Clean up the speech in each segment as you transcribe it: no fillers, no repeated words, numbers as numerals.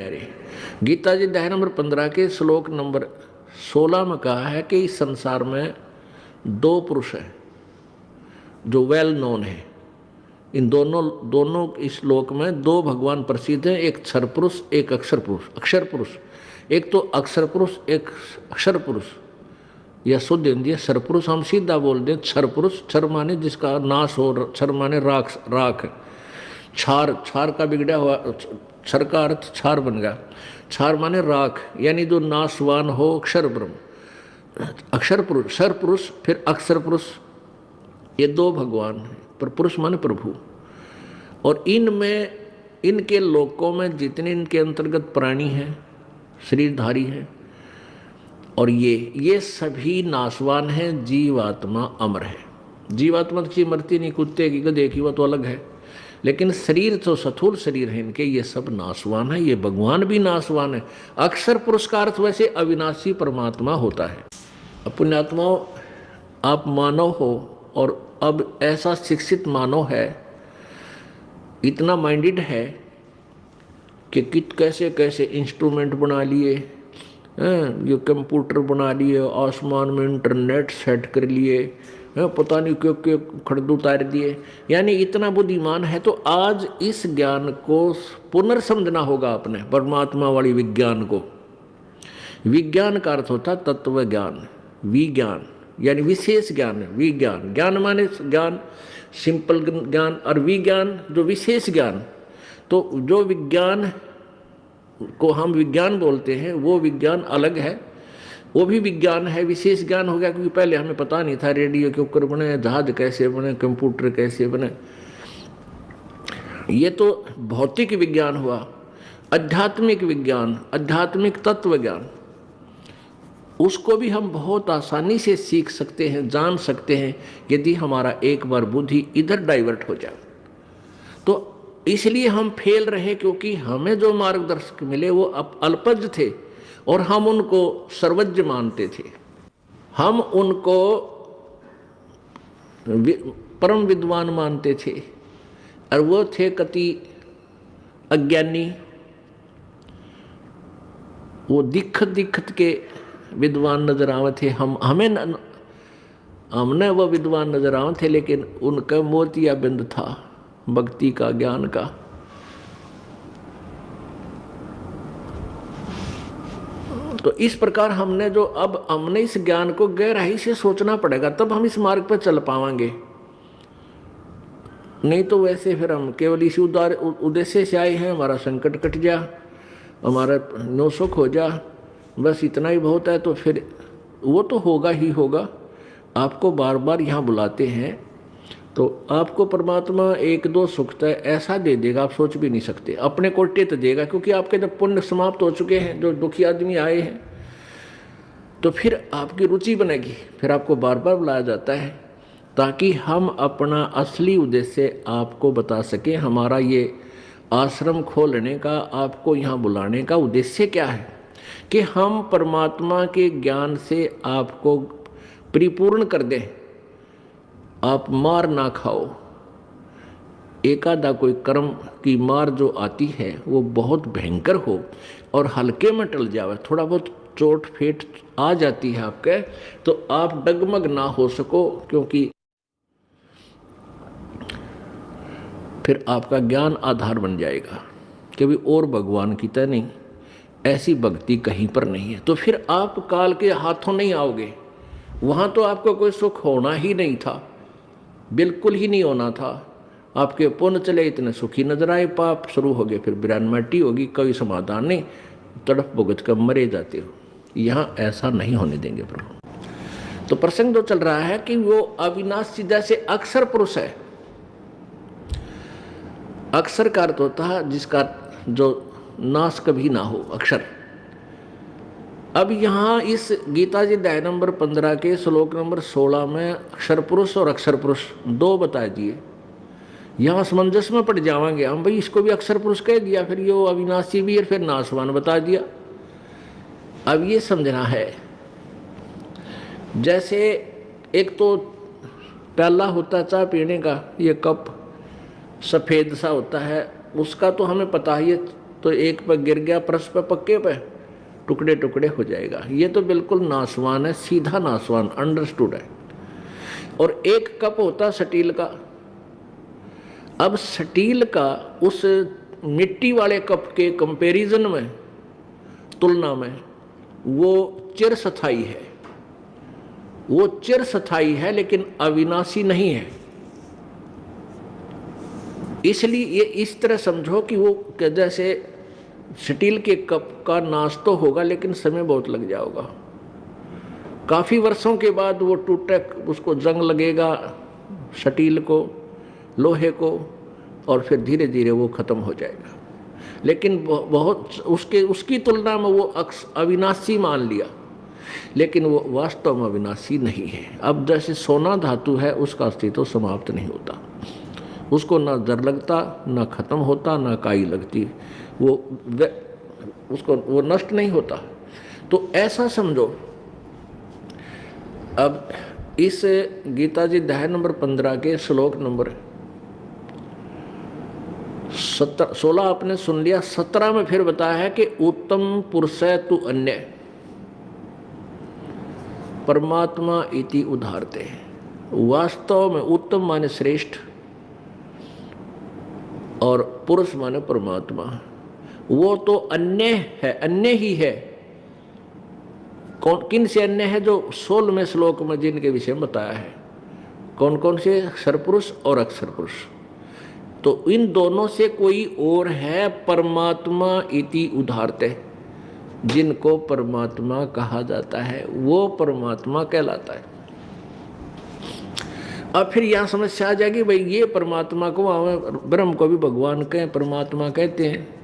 न्यारे। गीता जी अध्याय नंबर 15 के श्लोक नंबर 16 में कहा है कि इस संसार में दो पुरुष हैं जो वेल नोन है। इन दोनों इस श्लोक में दो भगवान प्रसिद्ध हैं, एक क्षर पुरुष एक अक्षर पुरुष। अक्षर पुरुष एक तो अक्षर पुरुष एक अक्षर पुरुष, यह शुद्ध हिंदी है। क्षर पुरुष हम सीधा बोल दें क्षर पुरुष। क्षर माने जिसका नाश हो, क्षर माने राख, राख। क्षार, क्षार का बिगड़ा हुआ, क्षर का अर्थ क्षार बन गया। क्षार माने राख, यानी जो नाशवान हो, अक्षर ब्रह्म। अक्षर पुरुष, क्षर पुरुष, फिर अक्षर पुरुष, ये दो भगवान हैं। पर पुरुष माने प्रभु। और इनमें, इनके लोकों में जितने इनके अंतर्गत प्राणी हैं, शरीरधारी हैं, और ये सभी नाशवान हैं। जीवात्मा अमर है। जीवात्मा की मरती नहीं, कुत्ते की गधे की वो तो अलग है, लेकिन शरीर तो स्थूल शरीर है इनके, ये सब नाशवान है। ये भगवान भी नाशवान है। अक्षर पुरुष का अर्थ वैसे अविनाशी परमात्मा होता है। पुण्यात्माओं, आप मानव हो और अब ऐसा शिक्षित मानव है, इतना माइंडेड है कि कैसे कैसे इंस्ट्रूमेंट बना लिए, ये कंप्यूटर बना लिए, आसमान में इंटरनेट सेट कर लिए, पता नहीं क्यों क्यों खड़द उतार दिए। यानी इतना बुद्धिमान है। तो आज इस ज्ञान को पुनर्समझना होगा अपने, परमात्मा वाली विज्ञान को। विज्ञान का अर्थ होता तत्व ज्ञान, विज्ञान यानी विशेष ज्ञान। विज्ञान, ज्ञान माने ज्ञान, सिंपल ज्ञान, और विज्ञान जो विशेष ज्ञान। तो जो विज्ञान को हम विज्ञान बोलते हैं वो विज्ञान अलग है, वो भी विज्ञान है, विशेष ज्ञान हो गया। क्योंकि पहले हमें पता नहीं था रेडियो के ऊपर बने, जहाज कैसे बने, कंप्यूटर कैसे बने, ये तो भौतिक विज्ञान हुआ। आध्यात्मिक विज्ञान, आध्यात्मिक तत्व ज्ञान, उसको भी हम बहुत आसानी से सीख सकते हैं, जान सकते हैं, यदि हमारा एक बार बुद्धि इधर डाइवर्ट हो जाए। तो इसलिए हम फेल रहे, क्योंकि हमें जो मार्गदर्शक मिले वो अल्पज्ञ थे और हम उनको सर्वज्ञ मानते थे। हम उनको परम विद्वान मानते थे और वो थे कति अज्ञानी। वो दिखत के विद्वान नजर आवे थे। हमने वो विद्वान नजर आवे थे, लेकिन उनका मोतिया बिंद था भक्ति का, ज्ञान का। तो इस प्रकार हमने इस ज्ञान को गहराई से सोचना पड़ेगा, तब हम इस मार्ग पर चल पाएंगे। नहीं तो वैसे फिर हम केवल इसी उद्देश्य से आए हैं, हमारा संकट कट जा, हमारा नो सुख हो जा, बस इतना ही बहुत है। तो फिर वो तो होगा ही होगा। आपको बार बार यहाँ बुलाते हैं तो आपको परमात्मा एक दो सुख तो ऐसा दे देगा, आप सोच भी नहीं सकते। अपने कोटे तो देगा, क्योंकि आपके जब पुण्य समाप्त हो चुके हैं, जो दुखी आदमी आए हैं, तो फिर आपकी रुचि बनेगी, फिर आपको बार बार बुलाया जाता है, ताकि हम अपना असली उद्देश्य आपको बता सकें। हमारा ये आश्रम खोलने का, आपको यहाँ बुलाने का उद्देश्य क्या है, कि हम परमात्मा के ज्ञान से आपको परिपूर्ण कर दें। आप मार ना खाओ। एकादा कोई कर्म की मार जो आती है वो बहुत भयंकर हो और हल्के में टल जावे, थोड़ा बहुत चोट फेट आ जाती है आपके, तो आप डगमग ना हो सको, क्योंकि फिर आपका ज्ञान आधार बन जाएगा। कभी और भगवान की तरह नहीं, ऐसी भक्ति कहीं पर नहीं है। तो फिर आप काल के हाथों नहीं आओगे। वहाँ तो आपको कोई सुख होना ही नहीं था, बिल्कुल ही नहीं होना था। आपके पुण्य चले इतने सुखी नजर आए, पाप शुरू हो गए, फिर बिरान माटी होगी, कोई समाधान नहीं, तड़प भुगत कर मरे जाते हो। यहाँ ऐसा नहीं होने देंगे प्रभु। तो प्रसंग जो चल रहा है कि वो अविनाशी जैसे अक्षर पुरुष है। अक्षर का अर्थ होता है जिसका जो नाश कभी ना हो, अक्षर। अब यहाँ इस गीता जी अध्याय नंबर 15 के श्लोक नंबर 16 में अक्षर पुरुष और अक्षर पुरुष दो बता दिए। यहाँ असमंजस में पड़ जाएंगे हम, भाई इसको भी अक्षर पुरुष कह दिया, फिर ये अविनाशी भी और फिर नाशवान बता दिया। अब ये समझना है, जैसे एक तो प्याला होता है चाय पीने का, ये कप सफ़ेद सा होता है, उसका तो हमें पता ही है तो एक पे गिर गया परस पे, पक्के पे टुकड़े टुकड़े हो जाएगा। ये तो बिल्कुल नासवान है, सीधा नासवान, अंडरस्टूड है। और एक कप होता स्टील का। अब स्टील का उस मिट्टी वाले कप के कंपैरिजन में, तुलना में, वो चिरस्थायी है। वो चिरस्थायी है लेकिन अविनाशी नहीं है। इसलिए ये इस तरह समझो कि वो जैसे स्टील के कप का नाश तो होगा लेकिन समय बहुत लग जाएगा। काफ़ी वर्षों के बाद वो टूटे, उसको जंग लगेगा स्टील को, लोहे को, और फिर धीरे धीरे वो ख़त्म हो जाएगा। लेकिन बहुत उसकी तुलना में वो अविनाशी मान लिया, लेकिन वो वास्तव में अविनाशी नहीं है। अब जैसे सोना धातु है, उसका अस्तित्व समाप्त नहीं होता, उसको ना जर लगता, ना ख़त्म होता, ना काई लगती, वो नष्ट नहीं होता। तो ऐसा समझो। अब इस गीता जी अध्याय नंबर 15 के श्लोक नंबर 16 आपने सुन लिया। 17 में फिर बताया है कि उत्तम पुरुष तु अन्य परमात्मा इति उदाहरते। वास्तव में उत्तम माने श्रेष्ठ और पुरुष माने परमात्मा। वो तो अन्य है, अन्य ही है। कौन किन से अन्य है? जो 16वें श्लोक में जिनके विषय में बताया है। कौन कौन से? अक्षर पुरुष और अक्षर पुरुष। तो इन दोनों से कोई और है, परमात्मा इति उदाहरते, जिनको परमात्मा कहा जाता है, वो परमात्मा कहलाता है। अब फिर यहाँ समस्या आ जाएगी, भाई ये परमात्मा को, ब्रह्म को भी भगवान कहें, परमात्मा कहते हैं,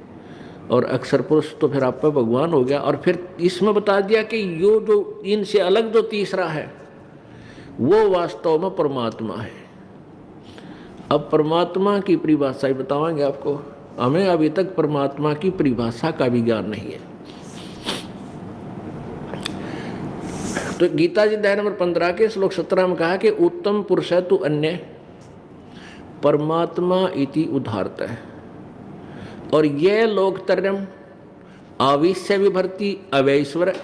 और अक्षर पुरुष तो फिर आप पे भगवान हो गया। और फिर इसमें बता दिया कि यो जो इनसे अलग जो तीसरा है, वो वास्तव में परमात्मा है। अब परमात्मा की परिभाषा ही बताएंगे आपको। हमें अभी तक परमात्मा की परिभाषा का भी ज्ञान नहीं है। तो गीता जी अध्याय नंबर 15 के श्लोक 17 में कहा कि उत्तम पुरुष तु अन्य परमात्मा इति उदाहरत है। और ये लोकतर्यम आविश्य विभर्ति अवैश्वर,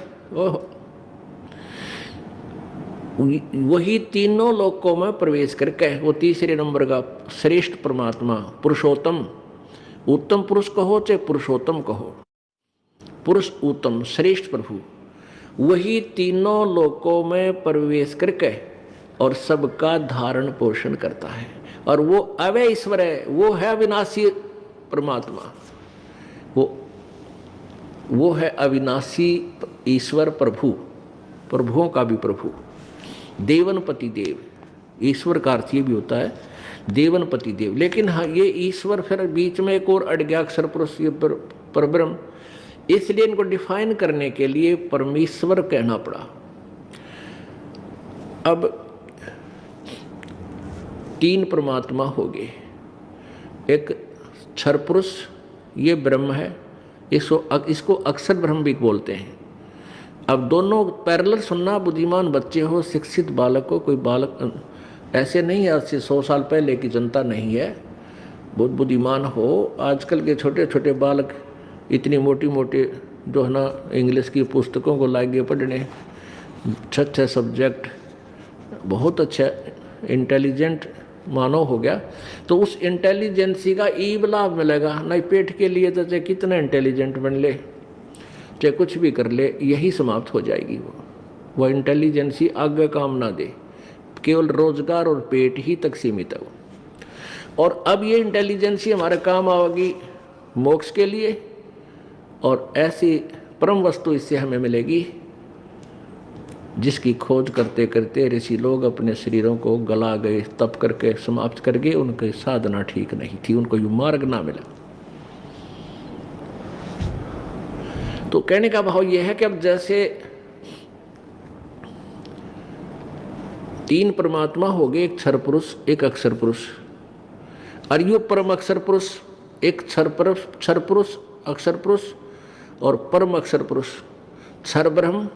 वही तीनों लोकों में प्रवेश करके वो तीसरे नंबर का श्रेष्ठ परमात्मा, पुरुषोत्तम, उत्तम पुरुष कहो चाहे पुरुषोत्तम कहो, पुरुष उत्तम श्रेष्ठ प्रभु, वही तीनों लोकों में प्रवेश करके और सबका धारण पोषण करता है। और वो अवय ईश्वर है, वो है अविनाशी परमात्मा, वो है अविनाशी ईश्वर प्रभु, प्रभुओं का भी प्रभु, देवनपति देव। ईश्वर का अर्थ ये भी होता है देवनपति देव। लेकिन हाँ, ये ईश्वर फिर बीच में एक और अड़ गया, अक्षर पुरुष, ये परब्रह्म, इसलिए इनको डिफाइन करने के लिए परमेश्वर कहना पड़ा। अब तीन परमात्मा हो गए। एक क्षर पुरुष, ये ब्रह्म है, इसको अक्षर ब्रह्म भी बोलते हैं। अब दोनों पैरेलल सुनना, बुद्धिमान बच्चे हो, शिक्षित बालक हो, कोई बालक ऐसे नहीं है, आज से 100 साल पहले की जनता नहीं है, बहुत बुद्धिमान हो। आजकल के छोटे छोटे बालक इतनी मोटी मोटी जो है ना इंग्लिश की पुस्तकों को लागे पढ़ने, अच्छे सब्जेक्ट, बहुत अच्छा इंटेलिजेंट मानव हो गया। तो उस इंटेलिजेंसी का ईब लाभ मिलेगा नहीं, पेट के लिए तो चाहे कितना इंटेलिजेंट बन ले, चाहे कुछ भी कर ले, यही समाप्त हो जाएगी। वो इंटेलिजेंसी आगे काम ना दे, केवल रोजगार और पेट ही तक सीमित है वो। और अब ये इंटेलिजेंसी हमारे काम आएगी मोक्ष के लिए, और ऐसी परम वस्तु इससे हमें मिलेगी जिसकी खोज करते करते ऋषि लोग अपने शरीरों को गला गए, तप करके समाप्त कर गए। उनकी साधना ठीक नहीं थी, उनको ये मार्ग ना मिला। तो कहने का भाव यह है कि अब जैसे तीन परमात्मा हो गए, एक क्षर पुरुष, एक अक्षर पुरुष, और यो परम अक्षर पुरुष, एक क्षर पुरुष, अक्षर पुरुष और परम अक्षर पुरुष, क्षर ब्रह्म,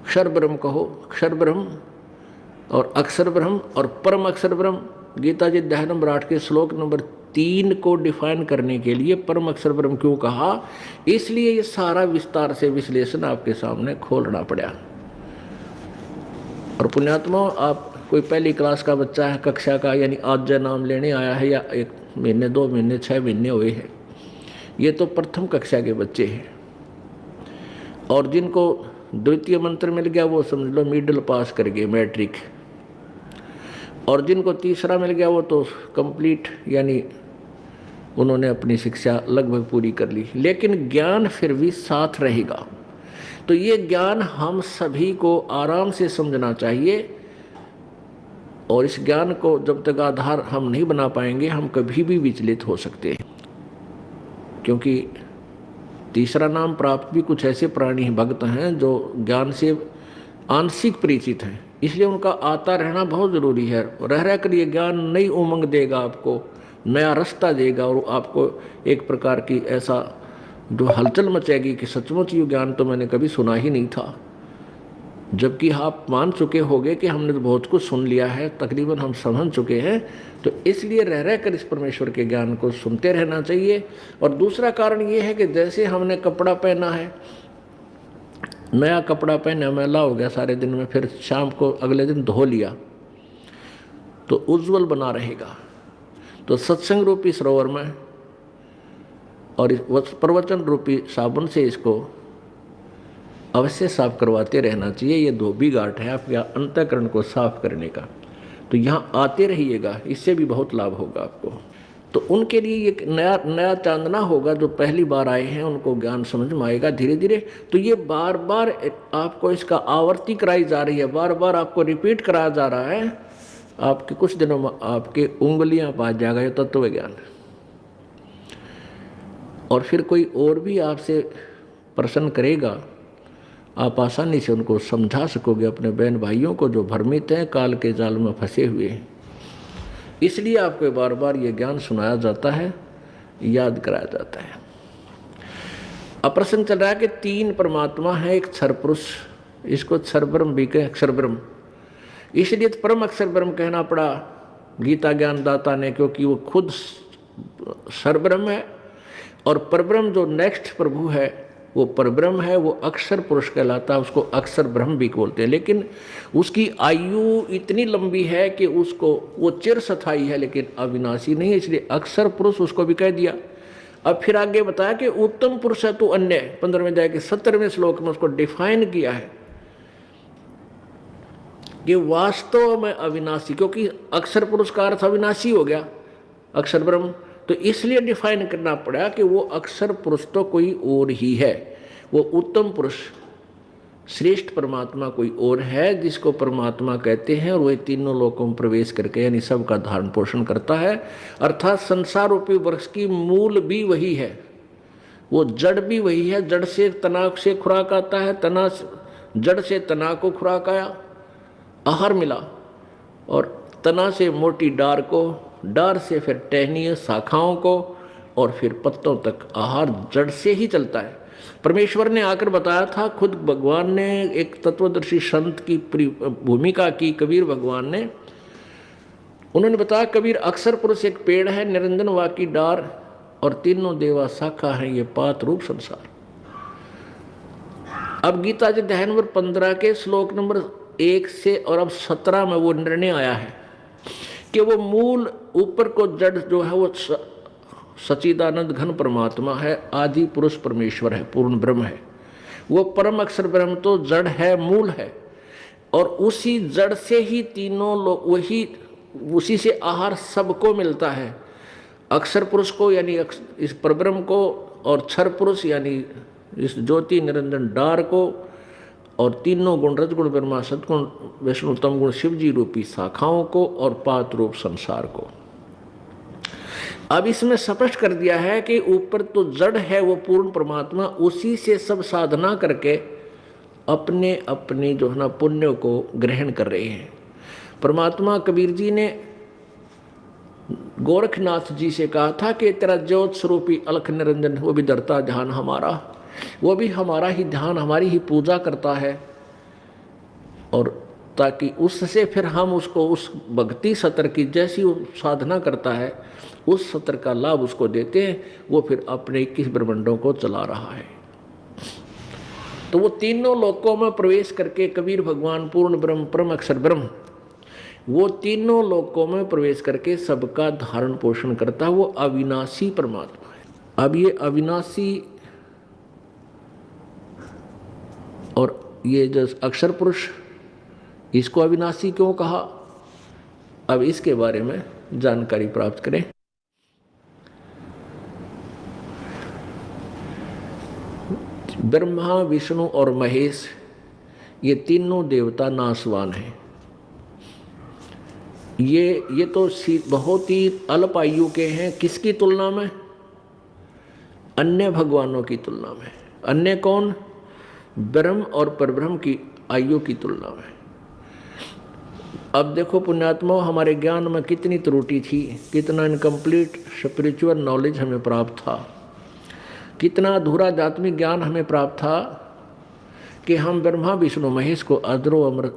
क्षर ब्रह्म कहो, क्षर ब्रह्म और अक्षर ब्रह्म और परम अक्षर ब्रह्म। गीता जी अध्याय नंबर 8 के श्लोक नंबर तीन को डिफाइन करने के लिए परम अक्षर ब्रह्म क्यों कहा, इसलिए ये सारा विस्तार से विश्लेषण आपके सामने खोलना पड़ा। और पुण्यात्मा, आप कोई पहली क्लास का बच्चा है, कक्षा का, यानी आज जो नाम लेने आया है, या 1 महीने 2 महीने 6 महीने हुए हैं, ये तो प्रथम कक्षा के बच्चे हैं। और जिनको द्वितीय मंत्र मिल गया वो समझ लो मिडिल पास कर गए, मैट्रिक। और जिनको तीसरा मिल गया वो तो कंप्लीट, यानी उन्होंने अपनी शिक्षा लगभग पूरी कर ली, लेकिन ज्ञान फिर भी साथ रहेगा। तो ये ज्ञान हम सभी को आराम से समझना चाहिए, और इस ज्ञान को जब तक आधार हम नहीं बना पाएंगे, हम कभी भी विचलित हो सकते हैं। क्योंकि तीसरा नाम प्राप्त भी कुछ ऐसे प्राणी भक्त हैं जो ज्ञान से आंशिक परिचित हैं, इसलिए उनका आता रहना बहुत ज़रूरी है। रह रह कर ये ज्ञान नई उमंग देगा, आपको नया रास्ता देगा, और आपको एक प्रकार की ऐसा जो हलचल मचेगी कि सचमुच ये ज्ञान तो मैंने कभी सुना ही नहीं था। जबकि आप मान चुके होंगे कि हमने तो बहुत कुछ सुन लिया है, तकरीबन हम समझ चुके हैं। तो इसलिए रह रह कर इस परमेश्वर के ज्ञान को सुनते रहना चाहिए। और दूसरा कारण ये है कि जैसे हमने कपड़ा पहना है, नया कपड़ा पहना, मैला हो गया सारे दिन में, फिर शाम को अगले दिन धो लिया तो उज्जवल बना रहेगा। तो सत्संग रूपी सरोवर में और इस प्रवचन रूपी साबुन से इसको अवश्य साफ करवाते रहना चाहिए। ये धोबी घाट है आपके अंतःकरण को साफ करने का। तो यहाँ आते रहिएगा, इससे भी बहुत लाभ होगा आपको। तो उनके लिए एक नया चांदना होगा, जो पहली बार आए हैं उनको ज्ञान समझ में आएगा धीरे धीरे। तो ये बार बार आपको इसका आवर्ती कराई जा रही है, बार बार आपको रिपीट कराया जा रहा है। आपके कुछ दिनों में आपके उंगलियां पा जाएगा ये तत्व ज्ञान। और फिर कोई और भी आपसे प्रश्न करेगा, आप आसानी से उनको समझा सकोगे, अपने बहन भाइयों को जो भ्रमित हैं, काल के जाल में फंसे हुए हैं। इसलिए आपको बार बार ये ज्ञान सुनाया जाता है, याद कराया जाता है। अब प्रश्न चल रहा है कि 3 परमात्मा है, एक क्षर पुरुष, इसको क्षर ब्रह्म भी कहें, अक्षर ब्रह्म। इसलिए परम अक्षर ब्रह्म कहना पड़ा गीता ज्ञान दाता ने, क्योंकि वो खुद क्षर ब्रह्म है। और परब्रह्म जो नेक्स्ट प्रभु है वो परब्रह्म है, वो अक्षर पुरुष कहलाता है, उसको अक्षर ब्रह्म भी बोलते हैं। लेकिन उसकी आयु इतनी लंबी है कि उसको वो चिर स्थायी है लेकिन अविनाशी नहीं है, इसलिए अक्षर पुरुष उसको भी कह दिया। अब फिर आगे बताया कि उत्तम पुरुष है तो अन्य, 15वें अध्याय के 17वें श्लोक में उसको डिफाइन किया है कि वास्तव में अविनाशी, क्योंकि अक्षर पुरुष का अर्थ अविनाशी हो गया अक्षर ब्रह्म। तो इसलिए डिफाइन करना पड़ा कि वो अक्षर पुरुष तो कोई और ही है, वो उत्तम पुरुष श्रेष्ठ परमात्मा कोई और है, जिसको परमात्मा कहते हैं। और वही तीनों लोकों में प्रवेश करके यानी सबका धारण पोषण करता है। अर्थात संसार रूपी वृक्ष की मूल भी वही है, वो जड़ भी वही है। जड़ से तना से खुराक आता है, तना जड़ से तना को खुराक आया, आहार मिला, और तना से मोटी डार को, डार से फिर टहनियों शाखाओं को, और फिर पत्तों तक आहार जड़ से ही चलता है। परमेश्वर ने आकर बताया था, खुद भगवान ने एक तत्वदर्शी संत की भूमिका की, कबीर भगवान ने। उन्होंने बताया कबीर अक्षर पुरुष एक पेड़ है, निरंजन वा की डार, और तीनों देवा शाखा है, ये पात रूप संसार। अब गीता जी अध्याय नंबर 15 के श्लोक नंबर 1 से और अब 17 में वो निर्णय आया है कि वो मूल ऊपर को जड़ जो है वो सच्चिदानंद घन परमात्मा है, आदि पुरुष परमेश्वर है, पूर्ण ब्रह्म है। वो परम अक्षर ब्रह्म तो जड़ है, मूल है, और उसी जड़ से ही तीनों लोग, वही उसी से आहार सबको मिलता है। अक्षर पुरुष को यानी इस परब्रह्म को, और क्षर पुरुष यानी इस ज्योति निरंजन डार को, और तीनों गुण रजगुण ब्रह्मा सदगुण विष्णु तम गुण शिव जी रूपी शाखाओं को, और पात रूप संसार को। अब इसमें स्पष्ट कर दिया है कि ऊपर तो जड़ है वो पूर्ण परमात्मा, उसी से सब साधना करके अपने अपने जो है ना पुण्य को ग्रहण कर रहे हैं। परमात्मा कबीर जी ने गोरखनाथ जी से कहा था कि तेरा ज्योत स्वरूपी अलख निरंजन वो भी धरता ध्यान हमारा, वो भी हमारा ही ध्यान, हमारी ही पूजा करता है। और ताकि उससे फिर हम उसको उस भक्ति सत्र की जैसी वो साधना करता है उस सत्र का लाभ उसको देते हैं, वो फिर अपने 21 ब्रह्मांडों को चला रहा है। तो वो तीनों लोकों में प्रवेश करके कबीर भगवान पूर्ण ब्रह्म परम अक्षर ब्रह्म, वो तीनों लोकों में प्रवेश करके सबका धारण पोषण करता है। वो अविनाशी परमात्मा है। अब ये अविनाशी और ये जो अक्षर पुरुष, इसको अविनाशी क्यों कहा, अब इसके बारे में जानकारी प्राप्त करें। ब्रह्मा विष्णु और महेश ये तीनों देवता नाशवान हैं। ये तो बहुत ही अल्प आयु के हैं। किसकी तुलना में? अन्य भगवानों की तुलना में। अन्य कौन? ब्रह्म और परब्रह्म की आयु की तुलना में। अब देखो पुण्यात्मा, हमारे ज्ञान में कितनी त्रुटि थी, कितना इनकम्प्लीट स्पिरिचुअल नॉलेज हमें प्राप्त था, कितना अधूरा आध्यात्मिक ज्ञान हमें प्राप्त था कि हम ब्रह्मा विष्णु महेश को अजरो अमर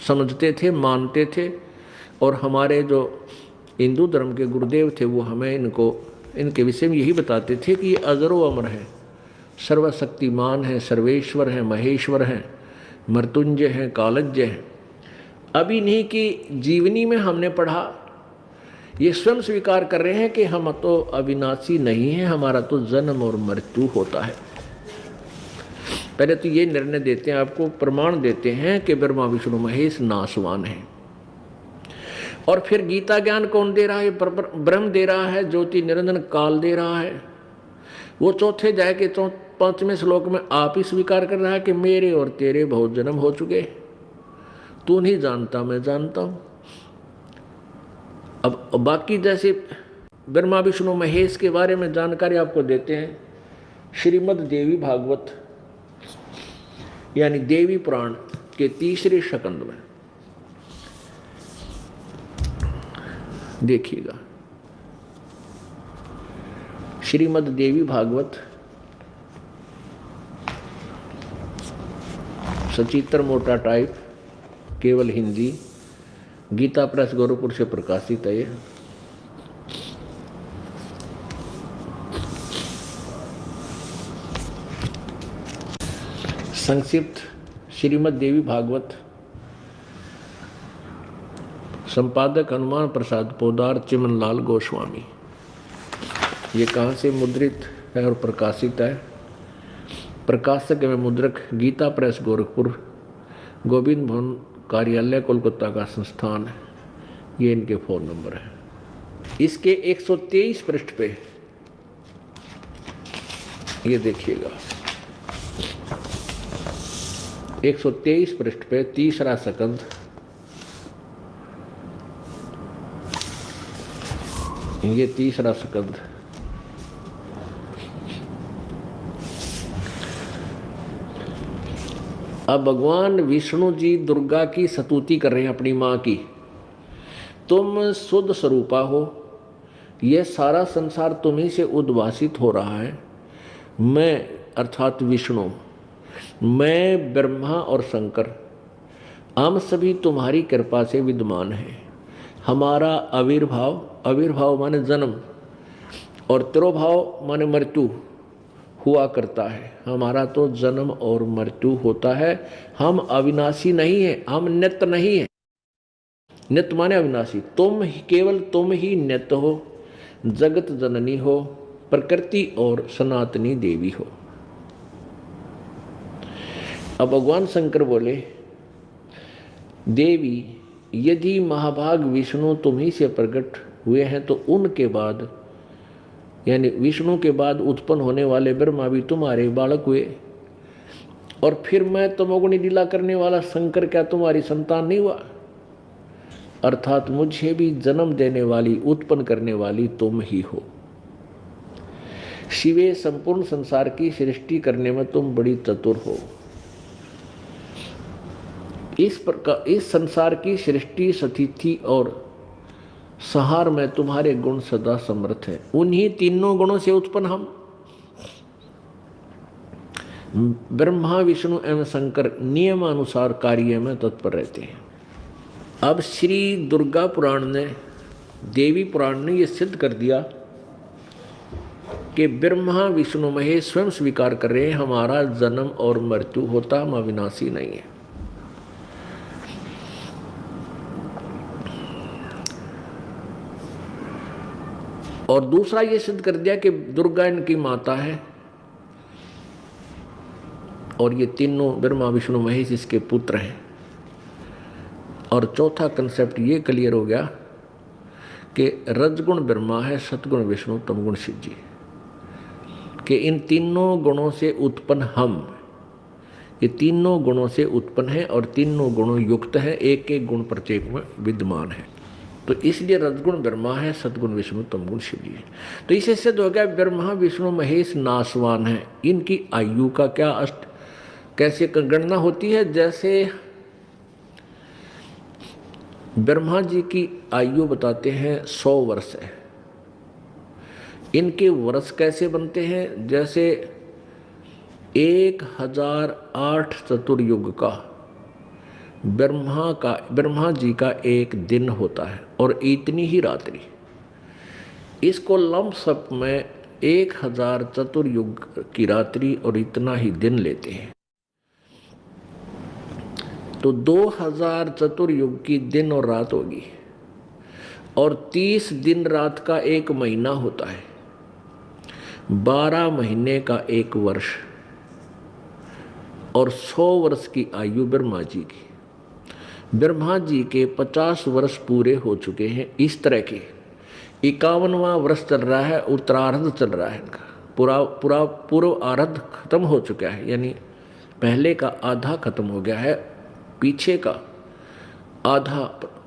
समझते थे, मानते थे। और हमारे जो हिंदू धर्म के गुरुदेव थे वो हमें इनके विषय में यही बताते थे कि ये अजरो अमर है, सर्वशक्तिमान है, सर्वेश्वर हैं, महेश्वर हैं, मृत्युंजय हैं, कालज्ञ हैं। अभी नहीं कि जीवनी में हमने पढ़ा, ये स्वयं स्वीकार कर रहे हैं कि हम तो अविनाशी नहीं हैं, हमारा तो जन्म और मृत्यु होता है। पहले तो ये निर्णय देते हैं, आपको प्रमाण देते हैं कि ब्रह्मा विष्णु महेश नाशवान है। और फिर गीता ज्ञान कौन दे रहा है? ब्रह्म दे रहा है, ज्योति निरंजन काल दे रहा है। वो चौथे अध्याय के 5वें श्लोक में आप ही स्वीकार कर रहा है कि मेरे और तेरे बहुत जन्म हो चुके, तू नहीं जानता मैं जानता हूं। अब बाकी जैसे ब्रह्मा विष्णु महेश के बारे में जानकारी आपको देते हैं श्रीमद् देवी भागवत यानी देवी पुराण के 3रे स्कंद में। देखिएगा, श्रीमद् देवी भागवत सचित्र मोटा टाइप, केवल हिंदी, गीता प्रेस गोरखपुर से प्रकाशित है। संक्षिप्त श्रीमद् देवी भागवत, संपादक हनुमान प्रसाद पोदार, चिमनलाल गोस्वामी। ये कहाँ से मुद्रित है और प्रकाशित है? प्रकाशक एवं मुद्रक गीता प्रेस गोरखपुर, गोविंद भवन कार्यालय कोलकाता का संस्थान है। ये इनके फ़ोन नंबर है। इसके 123 पृष्ठ पे ये देखिएगा, 123 पृष्ठ पे 3रा स्कंद, ये 3रा स्कंद। अब भगवान विष्णु जी दुर्गा की स्तुति कर रहे हैं अपनी माँ की। तुम शुद्ध स्वरूपा हो, यह सारा संसार तुम्ही से उद्भासित हो रहा है। मैं अर्थात विष्णु, मैं ब्रह्मा और शंकर, हम सभी तुम्हारी कृपा से विद्यमान हैं। हमारा आविर्भाव माने जन्म और तिरोभाव माने मृत्यु हुआ करता है। हमारा तो जन्म और मृत्यु होता है। हम अविनाशी नहीं है, हम नित्य नहीं है। नित्य माने अविनाशी। केवल तुम ही नित्य हो, जगत जननी हो, प्रकृति और सनातनी देवी हो। अब भगवान शंकर बोले, देवी यदि महाभाग विष्णु तुम्ही से प्रकट हुए हैं तो उनके बाद यानी विष्णु के बाद उत्पन्न होने वाले ब्रह्मा भी तुम्हारे बालक हुए, और फिर मैं तमोगुणी लीला करने वाला शंकर क्या तुम्हारी संतान नहीं हुआ? अर्थात मुझे भी जन्म देने वाली, उत्पन्न करने वाली तुम ही हो। शिवे, संपूर्ण संसार की सृष्टि करने में तुम बड़ी चतुर हो। इस प्रकार इस संसार की सृष्टि, स्थिति और संहार में तुम्हारे गुण सदा समर्थ है। उन्हीं तीनों गुणों से उत्पन्न हम। ब्रह्मा विष्णु एवं शंकर नियमानुसार कार्य में तत्पर रहते हैं। अब श्री दुर्गा पुराण ने, देवी पुराण ने यह सिद्ध कर दिया कि ब्रह्मा विष्णु महेश स्वयं स्वीकार कर रहे हैं हमारा जन्म और मृत्यु होता, हम अविनाशी नहीं है। और दूसरा ये सिद्ध कर दिया कि दुर्गा इनकी माता है और ये तीनों ब्रह्मा विष्णु महेश इसके पुत्र हैं। और चौथा कंसेप्ट ये क्लियर हो गया कि रजगुण ब्रह्मा है, सतगुण विष्णु, तमगुण शिव जी, कि इन तीनों गुणों से उत्पन्न हम, ये तीनों गुणों से उत्पन्न है और तीनों गुणों युक्त है, एक एक गुण प्रत्येक में विद्यमान है। तो इसलिए रजगुण ब्रह्मा है, सतगुण विष्णु, तमगुण शिव जी है। तो इससे सिद्ध हो गया ब्रह्मा विष्णु महेश नाशवान है। इनकी आयु का क्या कैसे गणना होती है? जैसे ब्रह्मा जी की आयु बताते हैं 100 वर्ष है। इनके वर्ष कैसे बनते हैं? जैसे 1008 चतुर्युग का ब्रह्मा जी का एक दिन होता है और इतनी ही रात्रि। इसको लमसम में 1000 चतुर्युग की रात्रि और इतना ही दिन लेते हैं। तो 2000 चतुर्युग की दिन और रात होगी और 30 दिन रात का एक महीना होता है, 12 महीने का एक वर्ष और 100 वर्ष की आयु ब्रह्मा जी की। ब्रह्मा जी के 50 वर्ष पूरे हो चुके हैं। इस तरह के 51वां वर्ष चल रहा है, उत्तरार्ध चल रहा है इनका। पूर्व आर्ध खत्म हो चुका है, यानी पहले का आधा खत्म हो गया है, पीछे का आधा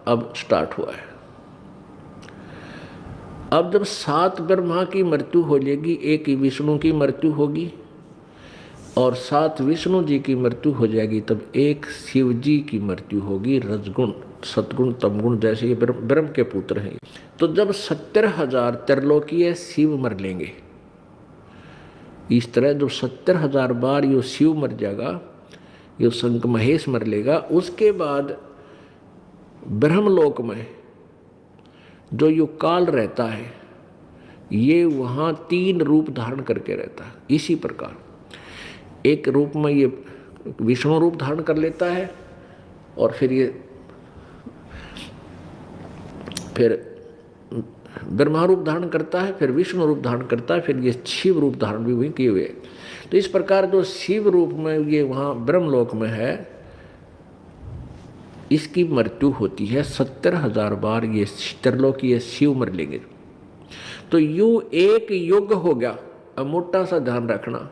अब स्टार्ट हुआ है। अब जब 7 ब्रह्मा की मृत्यु हो जाएगी, 1 विष्णु की मृत्यु होगी और 7 विष्णु जी की मृत्यु हो जाएगी, तब 1 शिव जी की मृत्यु होगी। रजगुण सतगुण तमगुण जैसे ये ब्रह्म के पुत्र हैं। तो जब 70,000 त्रिलोकीय शिव मर लेंगे, इस तरह जो 70,000 बार यो शिव मर जाएगा, यो शंकर महेश मर लेगा, उसके बाद ब्रह्मलोक में जो यो काल रहता है, ये वहाँ 3 रूप धारण करके रहता है। इसी प्रकार एक रूप में ये विष्णु रूप धारण कर लेता है और फिर ब्रह्मा रूप धारण करता है, फिर विष्णु रूप धारण करता है, फिर ये शिव रूप धारण भी वही किए हुए। तो इस प्रकार जो शिव रूप में ये वहाँ ब्रह्मलोक में है, इसकी मृत्यु होती है 70,000 बार। ये त्रिलोकीय शिव मर लेंगे। तो यूं एक युग हो गया। अब मोटा सा ध्यान रखना,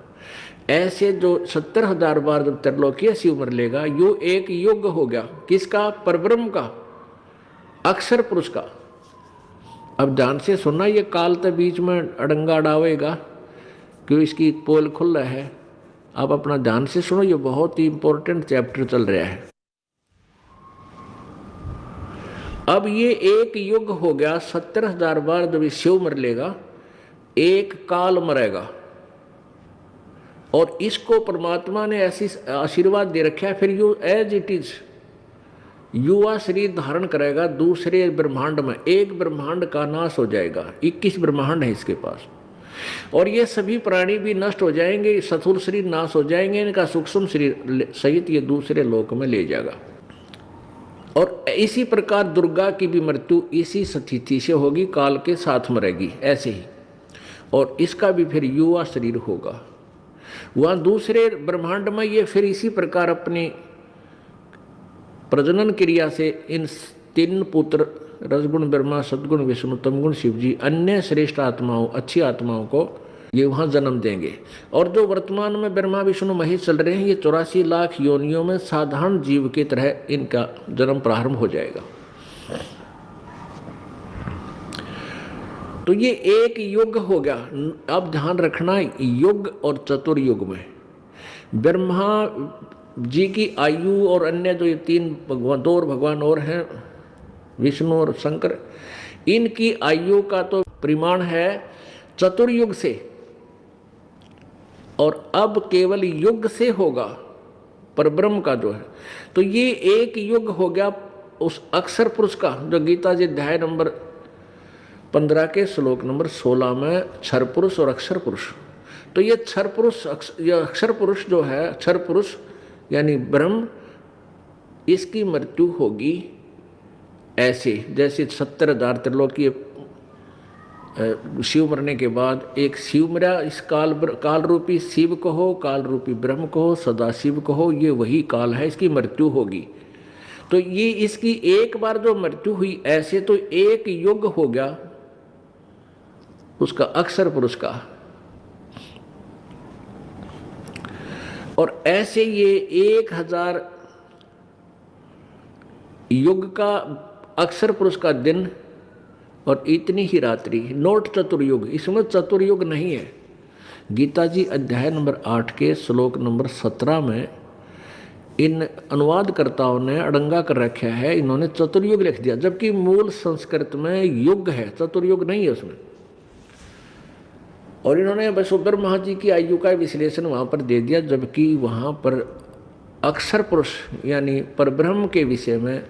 ऐसे जो 70,000 बार जब त्रिलोकीय शिव मर लेगा, यूं एक युग हो गया। किसका? परब्रह्म का, अक्षर पुरुष का। अब ध्यान से सुनना, ये काल तो बीच में अड़ंगा डावेगा क्यों, इसकी पोल खुल रहा है। अब अपना ध्यान से सुनो, ये बहुत ही इंपॉर्टेंट चैप्टर चल रहा है। अब ये एक युग हो गया, 70,000 बार जब शिव मर लेगा, एक काल मरेगा और इसको परमात्मा ने ऐसी आशीर्वाद दे रखा है, फिर यू एज इट इज युवा शरीर धारण करेगा दूसरे ब्रह्मांड में। एक ब्रह्मांड का नाश हो जाएगा, 21 ब्रह्मांड है इसके पास, और ये सभी प्राणी भी नष्ट हो जाएंगे, स्थूल शरीर नाश हो जाएंगे, इनका सूक्ष्म शरीर सहित ये दूसरे लोक में ले जाएगा। और इसी प्रकार दुर्गा की भी मृत्यु इसी स्थिति से होगी, काल के साथ मरेगी ऐसे ही, और इसका भी फिर युवा शरीर होगा। वहाँ दूसरे ब्रह्मांड में ये फिर इसी प्रकार अपनी प्रजनन क्रिया से इन 3 पुत्र रजगुण ब्रह्मा, सद्गुण विष्णु, तमगुण शिव जी, अन्य श्रेष्ठ आत्माओं, अच्छी आत्माओं को ये वहाँ जन्म देंगे। और जो वर्तमान में ब्रह्मा विष्णु महेश चल रहे हैं, ये 84 लाख योनियों में साधारण जीव की तरह इनका जन्म प्रारंभ हो जाएगा। तो ये एक युग हो गया। अब ध्यान रखना, युग और चतुर्युग में ब्रह्मा जी की आयु और अन्य जो ये 3 भगवान, 2 भगवान और हैं, विष्णु और शंकर, इनकी आयु का तो परिमाण है चतुर्युग से और अब केवल युग से होगा परब्रह्म का जो है। तो ये एक युग हो गया उस अक्षर पुरुष का, जो गीता जी अध्याय नंबर 15 के श्लोक नंबर 16 में क्षर पुरुष और अक्षर पुरुष। तो ये क्षर पुरुष, ये अक्षर पुरुष जो है, क्षर पुरुष यानी ब्रह्म, इसकी मृत्यु होगी ऐसे जैसे 70,000 त्रिलोकीय शिव मरने के बाद एक शिव मरा, इस काल रूपी शिव कहो, काल रूपी ब्रह्म कहो, सदा शिव कहो, ये वही काल है, इसकी मृत्यु होगी। तो ये इसकी एक बार जो मृत्यु हुई ऐसे तो एक युग हो गया उसका अक्षर पुरुष का। और ऐसे ये 1000 युग का अक्षर पुरुष का दिन और इतनी ही रात्रि, नोट चतुर्युग, इसमें चतुर्युग नहीं है। गीता जी अध्याय नंबर 8 के श्लोक नंबर 17 में इन अनुवादकर्ताओं ने अड़ंगा कर रखा है, इन्होंने चतुर्युग लिख दिया, जबकि मूल संस्कृत में युग है, चतुर्युग नहीं है उसमें। और इन्होंने बस ब्रह्मा जी की आयु का विश्लेषण वहाँ पर दे दिया, जबकि वहाँ पर अक्षर पुरुष यानी परब्रह्म के विषय में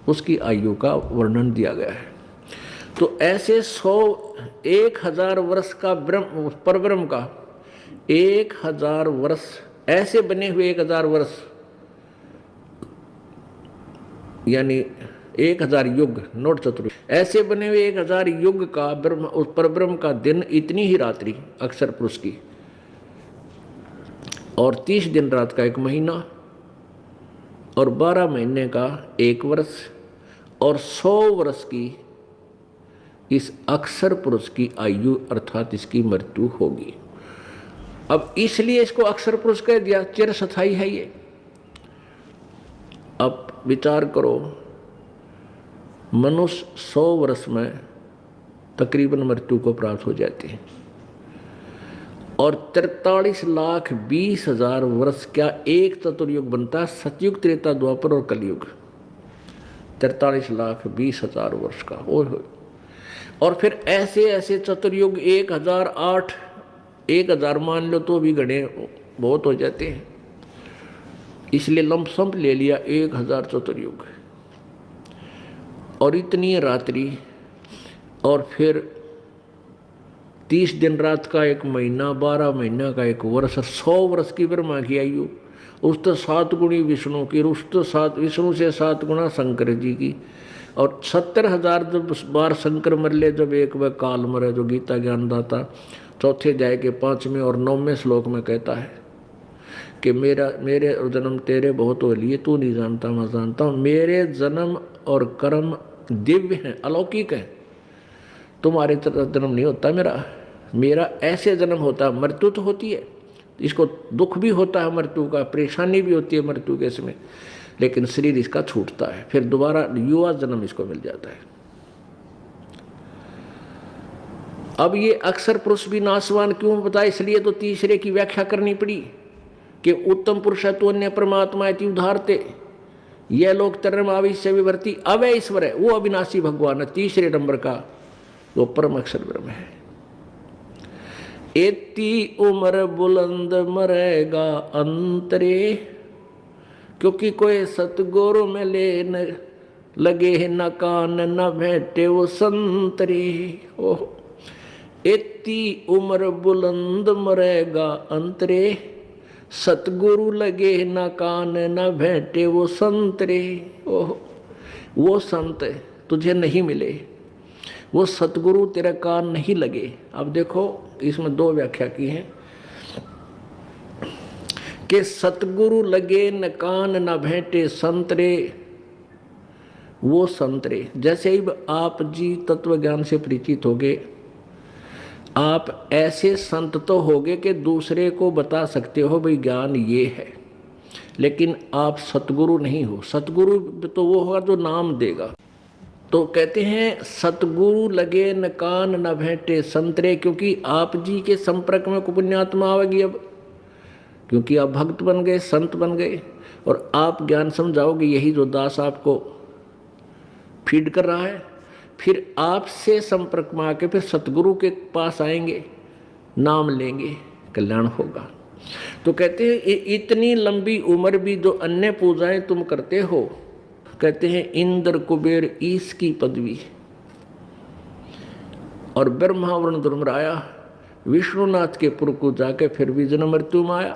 उसकी आयु का वर्णन दिया गया है। तो ऐसे 1000 वर्ष का ब्रह्म, परब्रह्म का 1000 वर्ष, ऐसे बने हुए 1000 वर्ष यानी 1000 युग, नोट चतुर्युग, ऐसे बने हुए 1000 युग का ब्रह्म, उस परब्रह्म का दिन, इतनी ही रात्रि अक्षर पुरुष की, और 30 दिन रात का 1 महीना, और 12 महीने का 1 वर्ष, और 100 वर्ष की इस अक्षर पुरुष की आयु अर्थात इसकी मृत्यु होगी। अब इसलिए इसको अक्षर पुरुष कह दिया, चिरस्थायी है ये। अब विचार करो, मनुष्य 100 वर्ष में तकरीबन मृत्यु को प्राप्त हो जाते हैं, और 43,20,000 वर्ष क्या एक चतुर्युग बनता है? सतयुग, त्रेता, द्वापर और कलयुग, 43,20,000 वर्ष का। और फिर ऐसे ऐसे चतुर्युग 1008, 1000 मान लो तो भी गणे बहुत हो जाते हैं, इसलिए लमसम ले लिया 1000 चतुर्युग, और इतनी रात्रि, और फिर 30 दिन रात का 1 महीना, 12 महीना का 1 वर्ष, 100 वर्ष की ब्रह्मा की आयु, उस तो 7 गुणी विष्णु की, उस तो 7 विष्णु से 7 गुना शंकर जी की, और 70,000 जब बार शंकर मर ले, जब एक वह काल मरे, जो गीता ज्ञानदाता 4थे अध्याय के 5वें और 9वें श्लोक में कहता है कि मेरे जन्म तेरे बहुत हो लिए, तू नहीं जानता मैं जानता हूँ, मेरे जन्म और कर्म दिव्य हैं, अलौकिक हैं, तुम्हारे तरह जन्म नहीं होता मेरा ऐसे जन्म होता है। मृत्यु तो होती है, इसको दुख भी होता है मृत्यु का, परेशानी भी होती है मृत्यु के समय, लेकिन शरीर इसका छूटता है, फिर दोबारा युवा जन्म इसको मिल जाता है। अब ये अक्षर पुरुष भी नाशवान क्यों बताया? इसलिए तो तीसरे की व्याख्या करनी पड़ी कि उत्तम पुरुष है तो अन्य परमात्मा इति उदाहरते, यह लोग तरमाविश्य विवर्ती अवय ईश्वर है, वो अविनाशी भगवान है, तीसरे नंबर का वो परम अक्षर ब्रह्म है। एती उम्र बुलंद मरेगा अंतरे, क्योंकि कोई सतगुरु में ले न लगे न कान न भेंटे वो संतरे। ओह, एती उम्र बुलंद मरेगा अंतरे, सतगुरु लगे न कान न भेंटे वो संतरे। ओह, वो संत तुझे नहीं मिले, वो सतगुरु तेरा कान नहीं लगे। अब देखो इसमें 2 व्याख्या की है कि सतगुरु लगे न कान न भेंटे संतरे, वो संतरे। जैसे ही आप जी तत्व ज्ञान से परिचित होगे, आप ऐसे संत तो होगे कि दूसरे को बता सकते हो भाई ज्ञान ये है, लेकिन आप सतगुरु नहीं हो। सतगुरु तो वो होगा जो नाम देगा। तो कहते हैं सतगुरु लगे न कान न भेंटे संतरे, क्योंकि आप जी के संपर्क में पुण्यात्मा आवेगी। अब क्योंकि आप भक्त बन गए, संत बन गए, और आप ज्ञान समझाओगे, यही जो दास आपको फीड कर रहा है, फिर आपसे संपर्क में आके फिर सतगुरु के पास आएंगे, नाम लेंगे, कल्याण होगा। तो कहते हैं इतनी लंबी उम्र भी जो अन्य पूजाएं तुम करते हो, कहते हैं इंद्र कुबेर ईश की पदवी और ब्रह्मा वरुण धर्मराया विष्णुनाथ के पुर को जाके फिर भी जन्म मृत्यु में आया।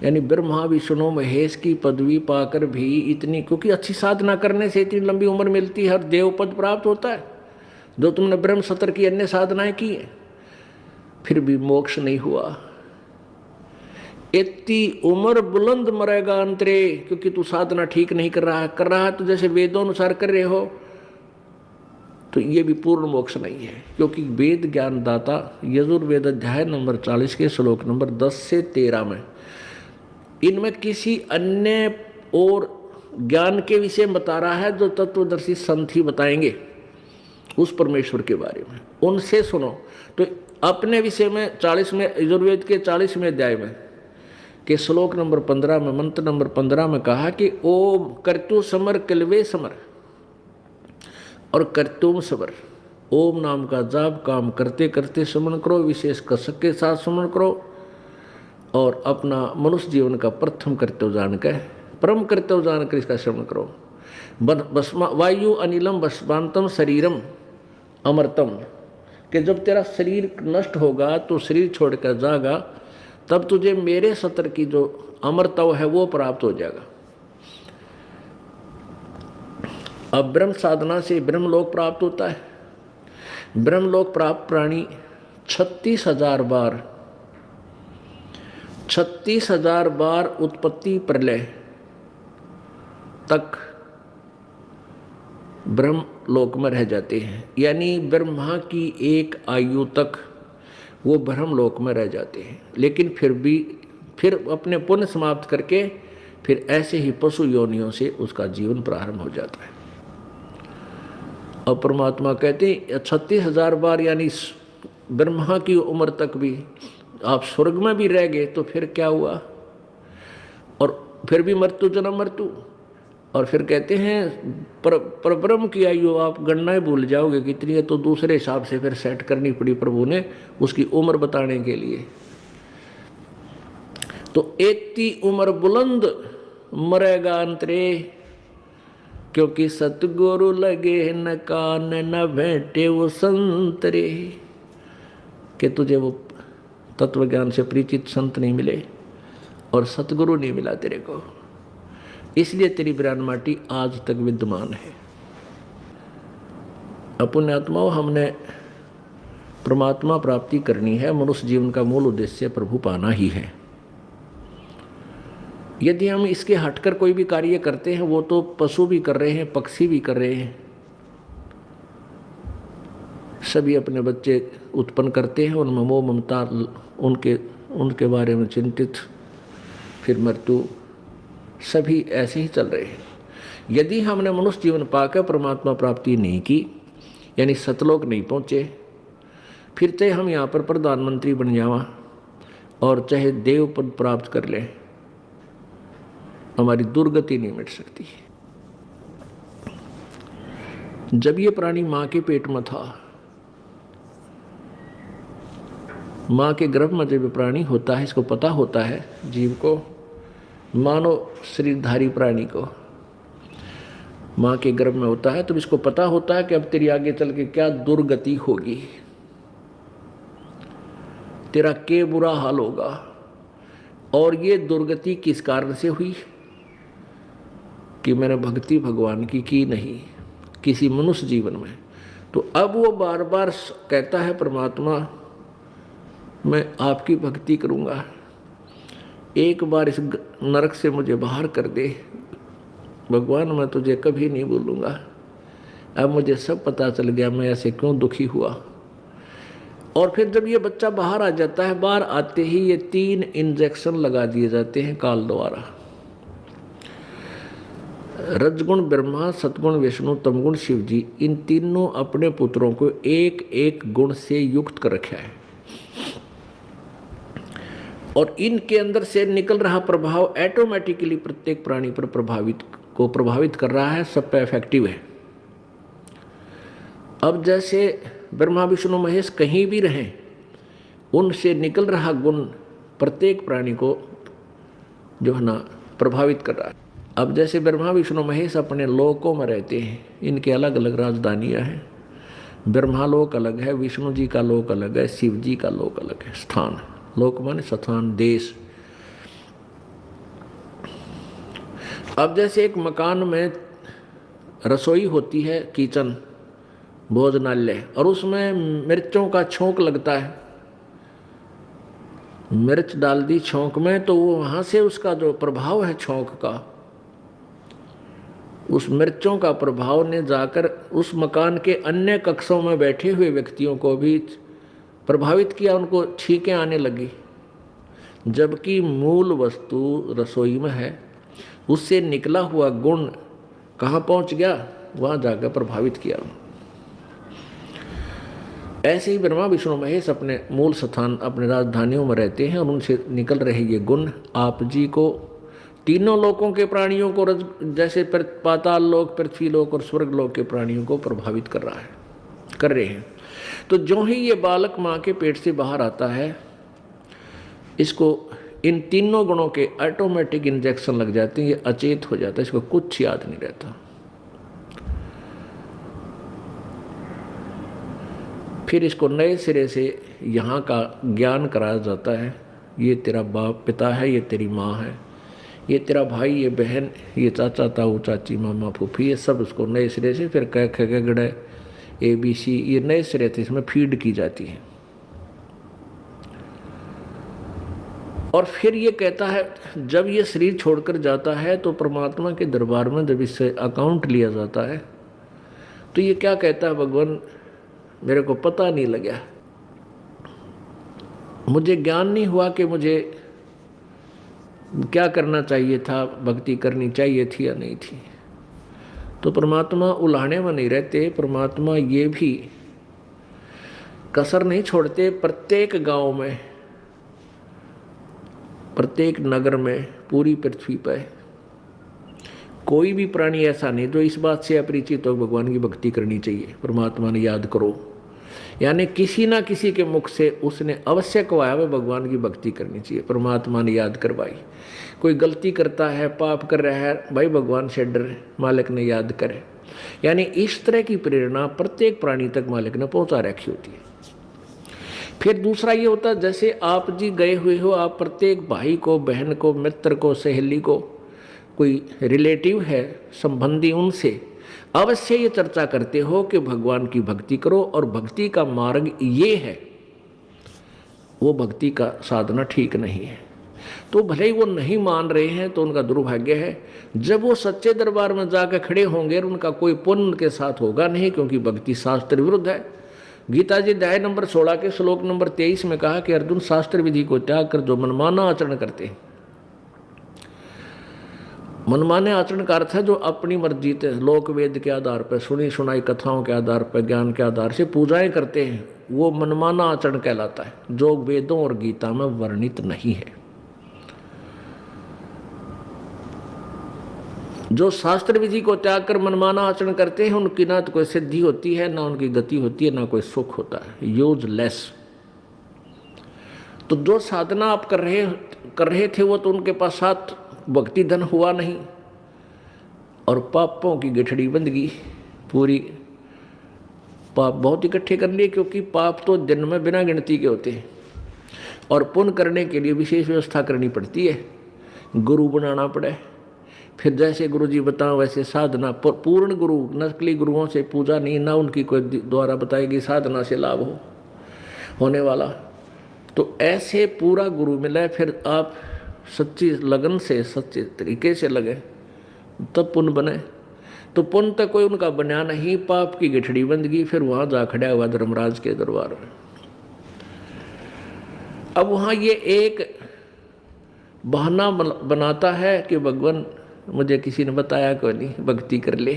यानी ब्रह्मा विष्णु महेश की पदवी पाकर भी इतनी, क्योंकि अच्छी साधना करने से इतनी लंबी उम्र मिलती है, हर देव पद प्राप्त होता है। जो तुमने ब्रह्म सत्र की अन्य साधनाएं की है फिर भी मोक्ष नहीं हुआ। इतनी उम्र बुलंद मरेगा अंतरे, क्योंकि तू साधना ठीक नहीं कर रहा है तो जैसे वेदों अनुसार कर रहे हो, तो ये भी पूर्ण मोक्ष नहीं है। क्योंकि वेद ज्ञान दाता यजुर्वेद अध्याय नंबर 40 के श्लोक नंबर 10 से 13 में इनमें किसी अन्य और ज्ञान के विषय बता रहा है जो तत्वदर्शी संत ही बताएंगे उस परमेश्वर के बारे में, उनसे सुनो। तो अपने विषय में 40 में यजुर्वेद के 40वें अध्याय में के श्लोक नंबर 15 में मंत्र नंबर 15 में कहा कि ओम कर्तु समर कलवे समर और कर्तुम समर। ओम नाम का जाप काम करते करते स्मरण करो, विशेष कसक के साथ स्मरण करो और अपना मनुष्य जीवन का प्रथम कर्तव्य जानकर, परम कर्तव्य जानकर इसका श्रवण करो। वायु अनिलम भस्मांतम शरीरम अमृतम, कि जब तेरा शरीर नष्ट होगा तो शरीर छोड़कर जाएगा, तब तुझे मेरे सत्र की जो अमरत्व है वो प्राप्त हो जाएगा। अब ब्रह्म साधना से ब्रह्मलोक प्राप्त होता है। ब्रह्मलोक प्राप्त प्राणी 36,000 बार उत्पत्ति प्रलय तक ब्रह्म लोक में रह जाते हैं। यानी ब्रह्मा की एक आयु तक वो ब्रह्म लोक में रह जाते हैं, लेकिन फिर अपने पुण्य समाप्त करके फिर ऐसे ही पशु योनियों से उसका जीवन प्रारंभ हो जाता है। और परमात्मा कहते हैं 36,000 बार, यानी ब्रह्मा की उम्र तक भी आप स्वर्ग में भी रह गए तो फिर क्या हुआ, और फिर भी मृत्यु जन्म मृत्यु। और फिर कहते हैं पर ब्रह्म की आयु आप गणनाएं भूल जाओगे कितनी है, तो दूसरे हिसाब से फिर सेट करनी पड़ी प्रभु ने उसकी उम्र बताने के लिए। तो इतनी उम्र बुलंद मरेगा अंतरे, क्योंकि सतगुरु लगे न कान न भेंटे वो संतरे, कि तुझे वो तत्व ज्ञान से परिचित संत नहीं मिले और सतगुरु नहीं मिला तेरे को, इसलिए तेरी विरान माटी आज तक विद्यमान है। अपने आत्माओं, हमने परमात्मा प्राप्ति करनी है। मनुष्य जीवन का मूल उद्देश्य प्रभु पाना ही है। यदि हम इसके हटकर कोई भी कार्य करते हैं, वो तो पशु भी कर रहे हैं, पक्षी भी कर रहे हैं, सभी अपने बच्चे उत्पन्न करते हैं, उनमें मोह ममता, उनके बारे में चिंतित, फिर मृत्यु, सभी ऐसे ही चल रहे हैं। यदि हमने मनुष्य जीवन पाकर परमात्मा प्राप्ति नहीं की, यानी सतलोक नहीं पहुँचे, फिर चाहे हम यहाँ पर प्रधानमंत्री बन जावा और चाहे देव पद प्राप्त कर लें, हमारी दुर्गति नहीं मिट सकती। जब ये प्राणी माँ के पेट में था, माँ के गर्भ में जब प्राणी होता है, इसको पता होता है जीव को, मानव शरीरधारी प्राणी को माँ के गर्भ में होता है, तो इसको पता होता है कि अब तेरी आगे चल के क्या दुर्गति होगी, तेरा क्या बुरा हाल होगा। और ये दुर्गति किस कारण से हुई कि मैंने भक्ति भगवान की नहीं किसी मनुष्य जीवन में। तो अब वो बार बार कहता है परमात्मा मैं आपकी भक्ति करूँगा, एक बार इस नरक से मुझे बाहर कर दे भगवान, मैं तुझे कभी नहीं भूलूंगा। अब मुझे सब पता चल गया मैं ऐसे क्यों दुखी हुआ। और फिर जब ये बच्चा बाहर आ जाता है, बाहर आते ही ये 3 इंजेक्शन लगा दिए जाते हैं काल द्वारा। रजगुण ब्रह्मा, सतगुण विष्णु, तमगुण शिव जी, इन तीनों अपने पुत्रों को एक एक गुण से युक्त कर रखा है और इनके अंदर से निकल रहा प्रभाव ऑटोमेटिकली प्रत्येक प्राणी पर प्रभावित कर रहा है, सब पे इफेक्टिव है। अब जैसे ब्रह्मा विष्णु महेश कहीं भी रहें, उनसे निकल रहा गुण प्रत्येक प्राणी को जो है ना प्रभावित कर रहा है। अब जैसे ब्रह्मा विष्णु महेश अपने लोकों में रहते हैं, इनके अलग अलग राजधानियाँ हैं। ब्रह्मालोक अलग है, विष्णु जी का लोक अलग है, शिव जी का लोक अलग है। स्थान, लोक माने स्थान, देश। अब जैसे एक मकान में रसोई होती है, किचन, भोजनालय, और उसमें मिर्चों का छोंक लगता है, मिर्च डाल दी छोंक में, तो वो वहाँ से उसका जो प्रभाव है छोंक का, उस मिर्चों का प्रभाव ने जाकर उस मकान के अन्य कक्षों में बैठे हुए व्यक्तियों को भी प्रभावित किया, उनको छींकें आने लगी। जबकि मूल वस्तु रसोई में है, उससे निकला हुआ गुण कहाँ पहुँच गया, वहाँ जाकर प्रभावित किया। ऐसे ही ब्रह्मा विष्णु महेश अपने मूल स्थान, अपने राजधानियों में रहते हैं, और उनसे निकल रहे ये गुण आप जी को, तीनों लोकों के प्राणियों को, जैसे पाताल लोक, पृथ्वी लोक और स्वर्ग लोक के प्राणियों को प्रभावित कर रहा है, कर रहे हैं। तो जो ही ये बालक माँ के पेट से बाहर आता है, इसको इन तीनों गुणों के ऑटोमेटिक इंजेक्शन लग जाते हैं, ये अचेत हो जाता है, इसको कुछ याद नहीं रहता। फिर इसको नए सिरे से यहाँ का ज्ञान कराया जाता है। ये तेरा बाप पिता है, ये तेरी माँ है, ये तेरा भाई, ये बहन, ये चाचा ताऊ चाची मामा फूफी, ये सब उसको नए सिरे से फिर क ख ग ग ABC, ये नए सिरे से इसमें फीड की जाती है। और फिर ये कहता है, जब ये शरीर छोड़कर जाता है तो परमात्मा के दरबार में जब इससे अकाउंट लिया जाता है, तो ये क्या कहता है, भगवान मेरे को पता नहीं लगा, मुझे ज्ञान नहीं हुआ कि मुझे क्या करना चाहिए था, भक्ति करनी चाहिए थी या नहीं थी। तो परमात्मा उलाहने में नहीं रहते, परमात्मा ये भी कसर नहीं छोड़ते। प्रत्येक गांव में, प्रत्येक नगर में, पूरी पृथ्वी पर कोई भी प्राणी ऐसा नहीं जो इस बात से अपरिचित हो भगवान की भक्ति करनी चाहिए, परमात्मा ने याद करो। यानी किसी ना किसी के मुख से उसने अवश्य कहा है भगवान की भक्ति करनी चाहिए, परमात्मा ने याद करवाई। कोई गलती करता है, पाप कर रहा है, भाई भगवान से डर, मालिक ने याद करे। यानी इस तरह की प्रेरणा प्रत्येक प्राणी तक मालिक ने पहुंचा रखी होती है। फिर दूसरा ये होता है, जैसे आप जी गए हुए हो, आप प्रत्येक भाई को, बहन को, मित्र को, सहेली को, कोई रिलेटिव है, संबंधी, उनसे अवश्य ये चर्चा करते हो कि भगवान की भक्ति करो, और भक्ति का मार्ग ये है, वो भक्ति का साधना ठीक नहीं है। तो भले ही वो नहीं मान रहे हैं तो उनका दुर्भाग्य है। जब वो सच्चे दरबार में जाकर खड़े होंगे, उनका कोई पुण्य उनके साथ होगा नहीं, क्योंकि भक्ति शास्त्र विरुद्ध है। गीता जी अध्याय नंबर 16 के श्लोक नंबर 23 में कहा कि अर्जुन, शास्त्र विधि को त्याग कर जो मनमाना आचरण करते हैं, मनमाने आचरण का अर्थ है जो अपनी मर्जी से लोक वेद के आधार पर, सुनी सुनाई कथाओं के आधार पर, ज्ञान के आधार से पूजाएं करते हैं, वो मनमाना आचरण कहलाता है, जो वेदों और गीता में वर्णित नहीं है। जो शास्त्र विधि को त्याग कर मनमाना आचरण करते हैं, उनकी ना तो कोई सिद्धि होती है, ना उनकी गति होती है, ना कोई सुख होता है, यूजलेस। तो जो साधना आप कर रहे थे, वो तो उनके पास साथ भक्ति धन हुआ नहीं, और पापों की गठड़ी बंध गई पूरी। पाप बहुत इकट्ठे कर लिए, क्योंकि पाप तो दिन में बिना गिनती के होते हैं, और पुण्य करने के लिए विशेष व्यवस्था करनी पड़ती है, गुरु बनाना पड़े। फिर जैसे गुरु जी बताओ वैसे साधना, पूर्ण गुरु, नकली गुरुओं से पूजा नहीं, ना उनकी कोई द्वारा बताई गई साधना से लाभ होने वाला। तो ऐसे पूरा गुरु मिले, फिर आप सच्ची लगन से, सच्चे तरीके से लगे, तब पुण्य बने। तो पुण्य तक कोई उनका बना नहीं, पाप की गठड़ी बंद गई। फिर वहां जा खड़ा हुआ धर्मराज के दरबार में। अब वहां ये एक बहाना बनाता है कि भगवान मुझे किसी ने बताया कोई नहीं, भक्ति कर ले।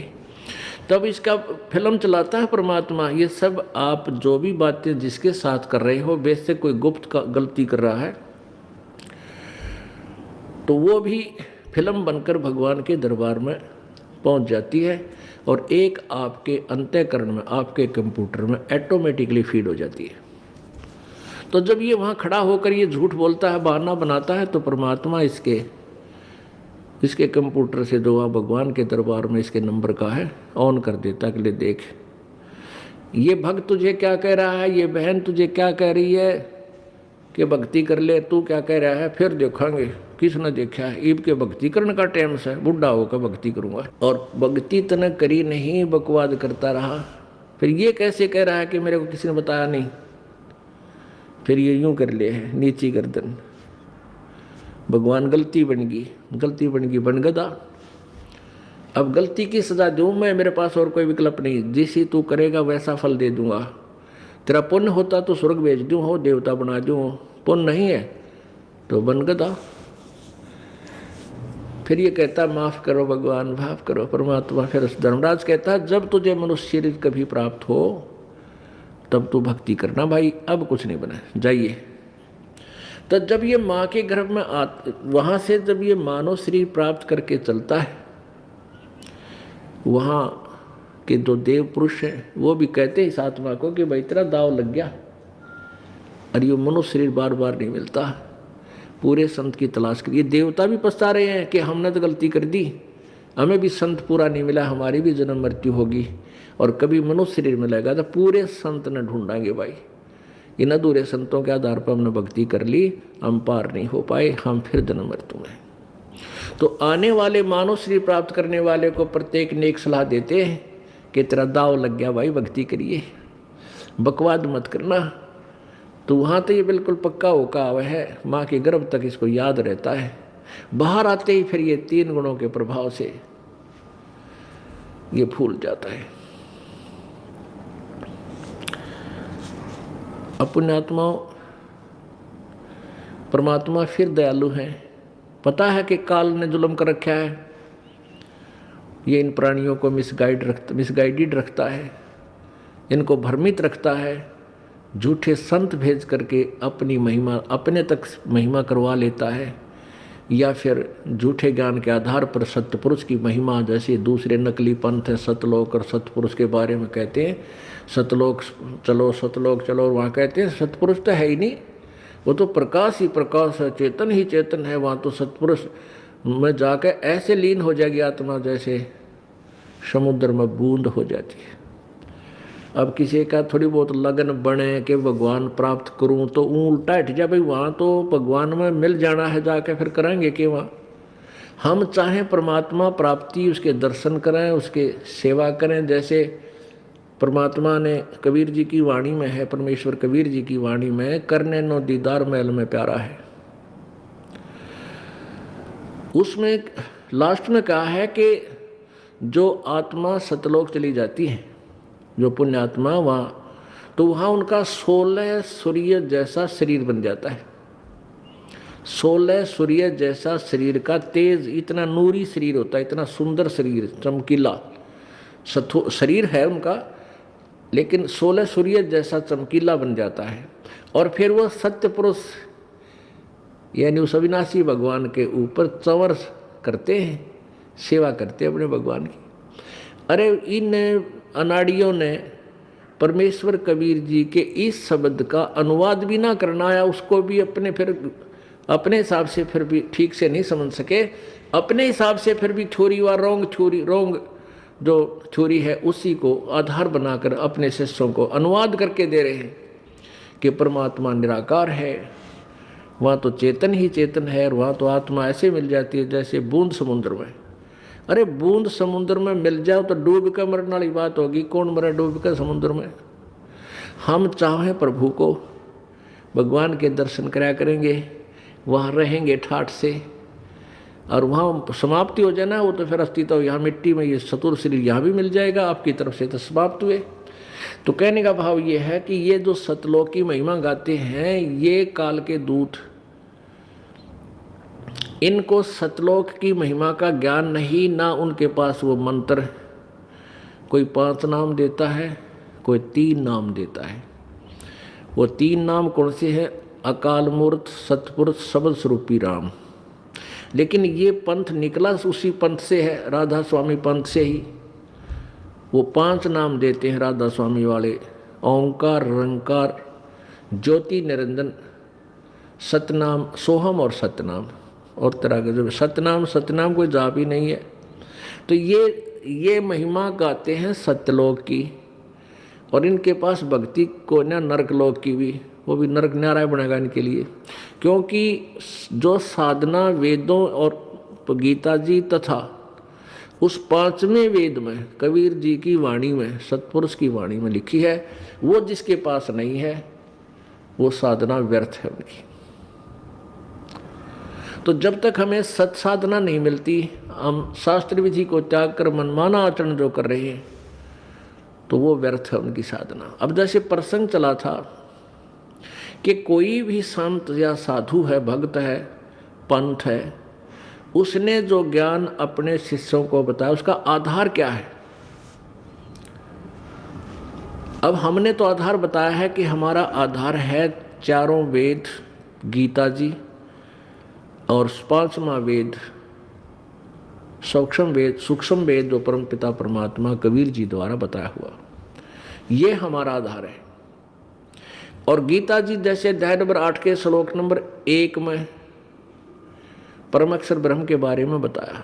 तब इसका फिल्म चलाता है परमात्मा, ये सब आप जो भी बातें जिसके साथ कर रहे हो, वैसे कोई गुप्त गलती कर रहा है तो वो भी फिल्म बनकर भगवान के दरबार में पहुंच जाती है, और एक आपके अंतःकरण में, आपके कंप्यूटर में ऑटोमेटिकली फीड हो जाती है। तो जब ये वहाँ खड़ा होकर ये झूठ बोलता है, बहाना बनाता है, तो परमात्मा इसके कंप्यूटर से जो वहाँ भगवान के दरबार में इसके नंबर का है ऑन कर देता है कि ले देख, ये भक्त तुझे क्या कह रहा है, ये बहन तुझे क्या कह रही है कि भक्ति कर ले, तू क्या कह रहा है, फिर देखेंगे किसने देखा है। ईब के भक्ति करने का टाइम से बुढ़ा होकर भक्ति करूँगा, और भक्ति तने करी नहीं, बकवाद करता रहा। फिर ये कैसे कह रहा है कि मेरे को किसी ने बताया नहीं, फिर ये यूं कर ले है नीची गर्दन। भगवान गलती बन गई बन गदा। अब गलती की सजा दूं मैं, मेरे पास और कोई विकल्प नहीं, जिसी तू करेगा वैसा फल दे दूंगा। तेरा पुण्य होता तो स्वर्ग भेज दूं, हो देवता बना दूं, पुण्य नहीं है तो बन गदा। फिर ये कहता माफ करो भगवान, माफ करो परमात्मा। फिर धर्मराज कहता जब तुझे मनुष्य शरीर कभी प्राप्त हो तब तू भक्ति करना भाई, अब कुछ नहीं बना, जाइए। तो जब ये माँ के गर्भ में वहाँ से जब ये मानव शरीर प्राप्त करके चलता है, वहाँ के जो देव पुरुष हैं वो भी कहते हैं इस आत्मा को कि भाई तेरा दाव लग गया, और ये मनुष्य शरीर बार बार नहीं मिलता, पूरे संत की तलाश करिए। देवता भी पछता रहे हैं कि हमने तो गलती कर दी, हमें भी संत पूरा नहीं मिला, हमारी भी जन्म मृत्यु होगी, और कभी मनुष्य शरीर मिलेगा तो पूरे संत ने ढूंढांगे भाई। इन अधूरे संतों के आधार पर हमने भक्ति कर ली, हम पार नहीं हो पाए, हम फिर जन्म मृत्यु में। तो आने वाले मानव शरीर प्राप्त करने वाले को प्रत्येक ने एक सलाह देते हैं कि तेरा दाव लग गया भाई, भक्ति करिए, बकवाद मत करना। तो वहाँ तो ये बिल्कुल पक्का होका हुआ है, माँ के गर्भ तक इसको याद रहता है। बाहर आते ही फिर ये 3 गुणों के प्रभाव से ये फूल जाता है। पुण्यात्माओं, परमात्मा फिर दयालु हैं, पता है कि काल ने जुल्म कर रखा है, ये इन प्राणियों को मिसगाइडेड रखता है, इनको भ्रमित रखता है, झूठे संत भेज करके अपनी महिमा अपने तक महिमा करवा लेता है, या फिर झूठे ज्ञान के आधार पर सतपुरुष की महिमा, जैसे दूसरे नकली पंथ है सतलोक और सतपुरुष के बारे में कहते हैं सतलोक चलो, वहाँ कहते हैं सतपुरुष तो है ही नहीं, वो तो प्रकाश ही प्रकाश है, चेतन ही चेतन है। वहाँ तो सतपुरुष में जाकर ऐसे लीन हो जाएगी आत्मा जैसे समुद्र में बूंद हो जाती है। अब किसी का थोड़ी बहुत लगन बने कि भगवान प्राप्त करूं तो उल्टा हट जाए भाई, वहाँ तो भगवान में मिल जाना है, जाके फिर करेंगे कि वहाँ हम चाहें परमात्मा प्राप्ति, उसके दर्शन करें, उसके सेवा करें। जैसे परमात्मा ने कबीर जी की वाणी में है, परमेश्वर कबीर जी की वाणी में, करने नो दीदार महल में प्यारा है, उसमें लास्ट में कहा है कि जो आत्मा सतलोक चली जाती है, जो पुण्य आत्मा, वहाँ तो वहाँ उनका 16 सूर्य जैसा शरीर बन जाता है। 16 सूर्य जैसा शरीर का तेज, इतना नूरी शरीर होता है, इतना सुंदर शरीर, चमकीला शरीर है उनका, लेकिन 16 सूर्य जैसा चमकीला बन जाता है। और फिर वो सत्य पुरुष यानी उस अविनाशी भगवान के ऊपर चंवर करते हैं, सेवा करते हैं अपने भगवान की। अरे इन अनाड़ियों ने परमेश्वर कबीर जी के इस शब्द का अनुवाद भी ना करना आया, उसको भी अपने हिसाब से फिर भी ठीक से नहीं समझ सके, अपने हिसाब से फिर भी थ्योरी व रोंग जो थ्योरी है उसी को आधार बनाकर अपने शिष्यों को अनुवाद करके दे रहे हैं कि परमात्मा निराकार है, वहाँ तो चेतन ही चेतन है, और वहाँ तो आत्मा ऐसे मिल जाती है जैसे बूंद समुद्र में। अरे बूंद समुद्र में मिल जाओ तो डूब कर मरने वाली बात होगी, कौन मरे डूब कर समुद्र में। हम चाहें प्रभु को, भगवान के दर्शन कराया करेंगे, वहाँ रहेंगे ठाठ से, और वहाँ समाप्ति हो जाए ना, वो तो फिर अस्तित्व यहाँ मिट्टी में, ये चतुर शरीर यहाँ भी मिल जाएगा आपकी तरफ से, तो समाप्त हुए। तो कहने का भाव ये है कि ये जो सतलोक की महिमा गाते हैं, ये काल के दूत, इनको सतलोक की महिमा का ज्ञान नहीं, ना उनके पास वो मंत्र, कोई 5 नाम देता है, कोई 3 नाम देता है। वो 3 नाम कौन से हैं? अकाल मूर्त, सतपुरुष, सबल स्वरूपी राम। लेकिन ये पंथ निकला उसी पंथ से है, राधा स्वामी पंथ से ही। वो 5 नाम देते हैं राधा स्वामी वाले, ओंकार, रंकार, ज्योति निरंजन सतनाम सोहम और सतनाम और तरह के जो सतनाम कोई जाप ही नहीं है। तो ये महिमा गाते हैं सत्यलोक की, और इनके पास भक्ति को ना नरकलोक की भी, वो भी नरक न्यारा बनेगा इनके लिए। क्योंकि जो साधना वेदों और गीता जी तथा उस 5वें वेद में कबीर जी की वाणी में, सतपुरुष की वाणी में लिखी है, वो जिसके पास नहीं है वो साधना व्यर्थ है उनकी। तो जब तक हमें सत साधना नहीं मिलती, हम शास्त्र विधि को त्याग कर मनमाना आचरण जो कर रहे हैं, तो वो व्यर्थ है उनकी साधना। अब जैसे प्रसंग चला था कि कोई भी संत या साधु है, भक्त है, पंथ है, उसने जो ज्ञान अपने शिष्यों को बताया उसका आधार क्या है। अब हमने तो आधार बताया है कि हमारा आधार है चारों वेद, गीता जी, और 5वां वेद सूक्ष्म वेद जो परम पिता परमात्मा कबीर जी द्वारा बताया हुआ, ये हमारा आधार है। और गीता जी जैसे अध्याय नंबर 8 के श्लोक नंबर 1 में परम अक्षर ब्रह्म के बारे में बताया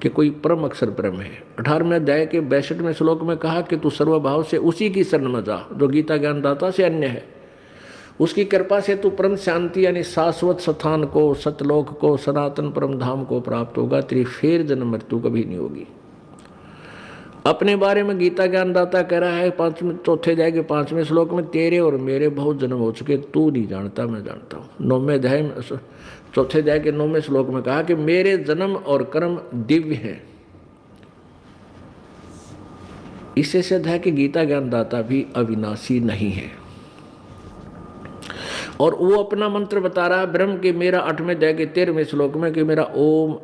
कि कोई परम अक्षर ब्रह्म है। 18वें अध्याय के 62वें श्लोक में कहा कि तू सर्वभाव से उसी की शरण में जा जो गीता ज्ञानदाता से अन्य है। उसकी कृपा से तू परम शांति यानी शाश्वत स्थान को, सतलोक को, सनातन परम धाम को प्राप्त होगा। तेरी फिर जन्म मृत्यु कभी नहीं होगी। अपने बारे में गीता ज्ञानदाता कह रहा है 4 अध्याय के 5वें श्लोक में, तेरे और मेरे बहुत जन्म हो चुके, तू नहीं जानता, मैं जानता हूँ। 9वें अध्याय में 4 अध्याय के 9वें श्लोक में कहा कि मेरे जन्म और कर्म दिव्य हैं। इससे सिद्ध है कि गीता ज्ञानदाता भी अविनाशी नहीं है। और वो अपना मंत्र बता रहा है ब्रह्म के, मेरा 8वें अध्याय के 13वें श्लोक में, कि मेरा ओम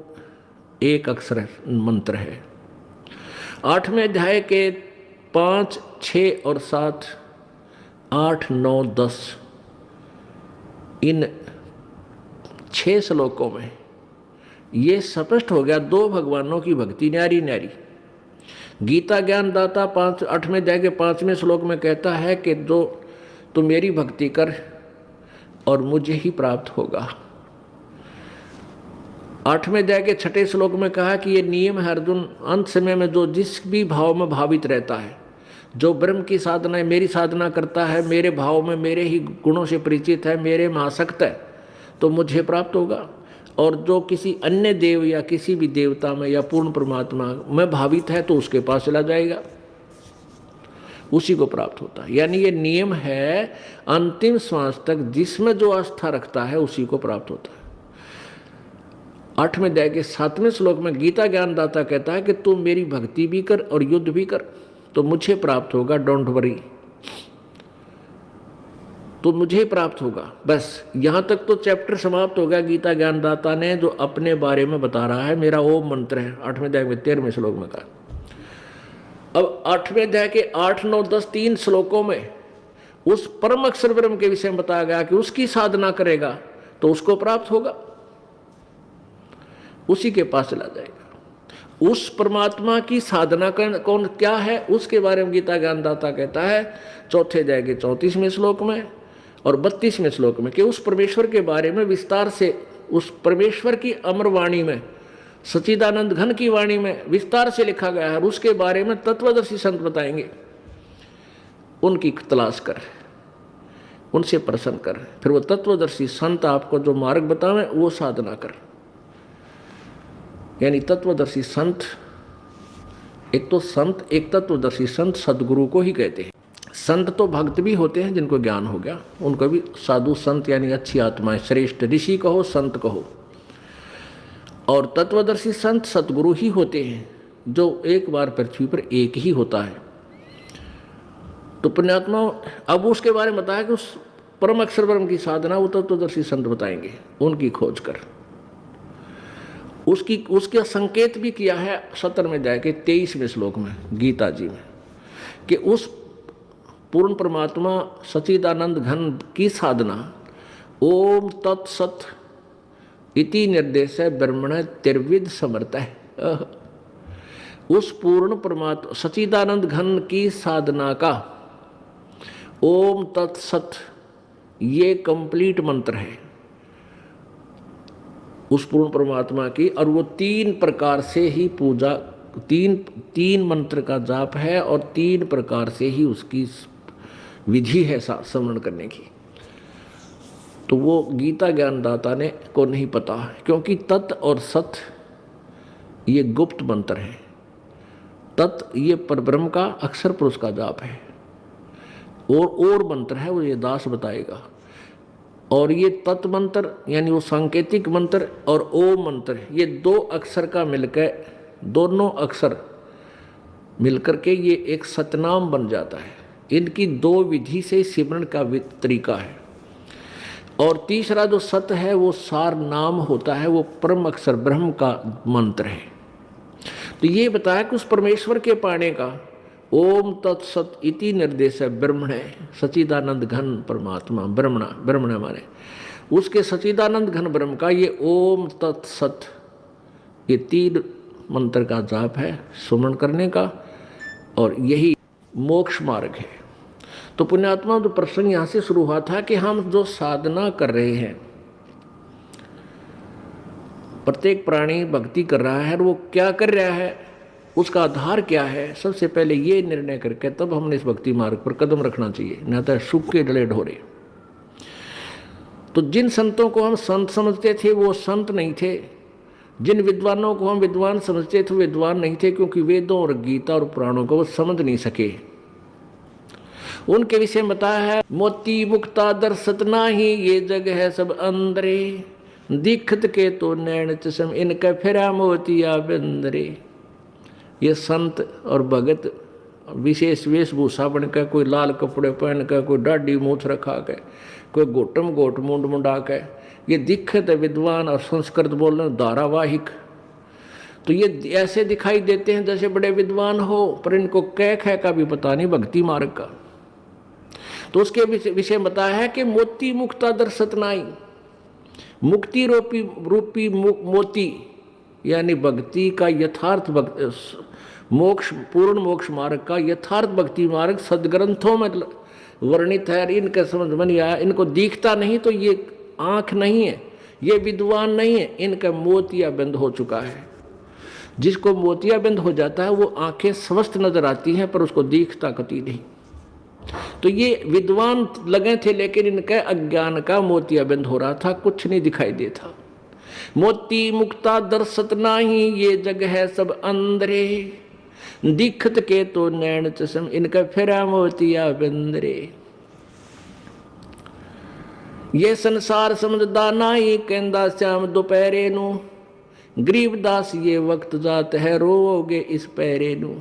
एक अक्षर मंत्र है। 8वें अध्याय के 5, 6 और 7, 8, 9, 10 इन 6 श्लोकों में ये स्पष्ट हो गया 2 भगवानों की भक्ति न्यारी न्यारी। गीता ज्ञानदाता 8वें अध्याय के 5वें श्लोक में कहता है कि जो तू मेरी भक्ति कर और मुझे ही प्राप्त होगा। 8वें अध्याय के 6ठे श्लोक में कहा कि ये नियम है अर्जुन, अंत समय में जो जिस भी भाव में भावित रहता है, जो ब्रह्म की साधना है, मेरी साधना करता है, मेरे भाव में मेरे ही गुणों से परिचित है, मेरे में आसक्त है, तो मुझे प्राप्त होगा। और जो किसी अन्य देव या किसी भी देवता में या पूर्ण परमात्मा में भावित है तो उसके पास चला जाएगा, उसी को प्राप्त होता है। यानी ये नियम है, अंतिम श्वास तक जिसमें जो आस्था रखता है उसी को प्राप्त होता है। 8वें अध्याय के 7वें श्लोक में गीता ज्ञानदाता कहता है कि तू मेरी भक्ति भी कर और युद्ध भी कर तो मुझे प्राप्त होगा, डोंट वरी, तो मुझे ही प्राप्त होगा। बस यहाँ तक तो चैप्टर समाप्त हो गया। गीता ज्ञानदाता ने जो अपने बारे में बता रहा है, मेरा ओम मंत्र है, 8वें अध्याय में 13वें श्लोक में कहा। अब 8वें अध्याय के 8, 9, 10 3 श्लोकों में उस परम अक्षर ब्रह्म के विषय में बताया गया कि उसकी साधना करेगा तो उसको प्राप्त होगा, उसी के पास चला जाएगा। उस परमात्मा की साधना कौन क्या है उसके बारे में गीता ज्ञानदाता कहता है 4 अध्याय के 34वें श्लोक में और 32वें श्लोक में कि उस परमेश्वर के बारे में विस्तार से, उस परमेश्वर की अमर वाणी में, सच्चिदानंद घन की वाणी में विस्तार से लिखा गया है। और उसके बारे में तत्वदर्शी संत बताएंगे, उनकी तलाश कर, उनसे प्रसन्न कर, फिर वो तत्वदर्शी संत आपको जो मार्ग बतावें वो साधना कर। यानी तत्वदर्शी संत, एक तो संत, एक तत्वदर्शी संत सदगुरु को ही कहते हैं। संत तो भक्त भी होते हैं जिनको ज्ञान हो गया, उनको भी साधु संत यानी अच्छी आत्माएं, श्रेष्ठ ऋषि कहो संत कहो। और तत्वदर्शी संत सतगुरु ही होते हैं जो एक बार पृथ्वी पर एक ही होता है। तो पुण्यात्मा अब उसके बारे में बताया कि उस परम अक्षर ब्रह्म की साधना वो तत्वदर्शी संत बताएंगे, उनकी खोज कर। उसके संकेत भी किया है 17वें अध्याय के 23वें श्लोक में गीता जी में कि उस पूर्ण परमात्मा सच्चिदानंद घन की साधना ओम तत्सत इति निर्देश ब्रह्मण त्रिविध समर्थ है। उस पूर्ण परमात्मा सच्चिदानंद घन की साधना का ओम तत्सत ये कंप्लीट मंत्र है उस पूर्ण परमात्मा की, और वो 3 प्रकार से ही पूजा, तीन मंत्र का जाप है और 3 प्रकार से ही उसकी विधि है स्मरण करने की। तो वो गीता ज्ञानदाता ने को नहीं पता, क्योंकि तत् और सत ये गुप्त मंत्र है। तत् ये परब्रह्म का अक्षर पुरुष का जाप है, और मंत्र है वो ये दास बताएगा। और ये तत् मंत्र यानी वो सांकेतिक मंत्र और ओम मंत्र, ये 2 अक्षर का मिलकर, दोनों अक्षर मिलकर के ये एक सतनाम बन जाता है। इनकी 2 विधि से सिमरण का तरीका है। और तीसरा जो सत है वो सार नाम होता है, वो परम अक्षर ब्रह्म का मंत्र है। तो ये बताया कि उस परमेश्वर के पाने का ओम तत्सत इति निर्देश है ब्रह्मणे सचिदानंद घन परमात्मा, ब्रह्मण माने उसके सचिदानंद घन ब्रह्म का ये ओम तत्सत, ये 3 मंत्र का जाप है सुमरण करने का, और यही मोक्ष मार्ग है। तो पुण्यात्मा जो प्रसंग यहाँ से शुरू हुआ था कि हम जो साधना कर रहे हैं, प्रत्येक प्राणी भक्ति कर रहा है, और वो क्या कर रहा है, उसका आधार क्या है, सबसे पहले ये निर्णय करके तब हमने इस भक्ति मार्ग पर कदम रखना चाहिए, न तो सुख के डले ढोरे। तो जिन संतों को हम संत समझते थे वो संत नहीं थे, जिन विद्वानों को हम विद्वान समझते थे विद्वान नहीं थे, क्योंकि वेदों और गीता और पुराणों को वो समझ नहीं सके। उनके विषय में बताया है, मोती मुक्ता दर्शत नाही, ये जग है सब अंदरे, दिखत के तो नैन चश्म, इनका फिरा मोतिया बंदरे। ये संत और भगत विशेष वेशभूषा बनकर, कोई लाल कपड़े पहन कर, कोई डाढ़ी मूछ रखा के, कोई गोटम गोट मुंड मुंडा के, ये दिखत है विद्वान और संस्कृत बोलने धारावाहिक। तो ये ऐसे दिखाई देते हैं जैसे बड़े विद्वान हो, पर इनको कह कह का भी पता नहीं भक्ति मार्ग का। तो उसके विषय बताया है कि मोती मुक्ता दर्शत नाई, मुक्ति रूपी मोती यानी भक्ति का यथार्थ मोक्ष, पूर्ण मोक्ष मार्ग का यथार्थ भक्ति मार्ग सदग्रंथों में वर्णित है। इनके समझ में नहीं आया, इनको दिखता नहीं, तो ये आंख नहीं है, ये विद्वान नहीं है, इनका मोतियाबिंद हो चुका है। जिसको मोतियाबिंद हो जाता है वो आंखें स्वस्थ नजर आती हैं, पर उसको दिखता कति नहीं। तो ये विद्वान लगे थे, लेकिन इनके अज्ञान का मोतियाबिंद हो रहा था, कुछ नहीं दिखाई देता। मोती मुक्ता दर्शत नाही, ये जग है सब अंदरे, दिखत के तो नैन चश्म, इनका फिरा मोतिया बिंदरे। ये संसार समझदा नाही, कहंदा श्याम दोपहरे नू, गरीबदास ये वक्त जात है, रोओगे इस पैरे नू।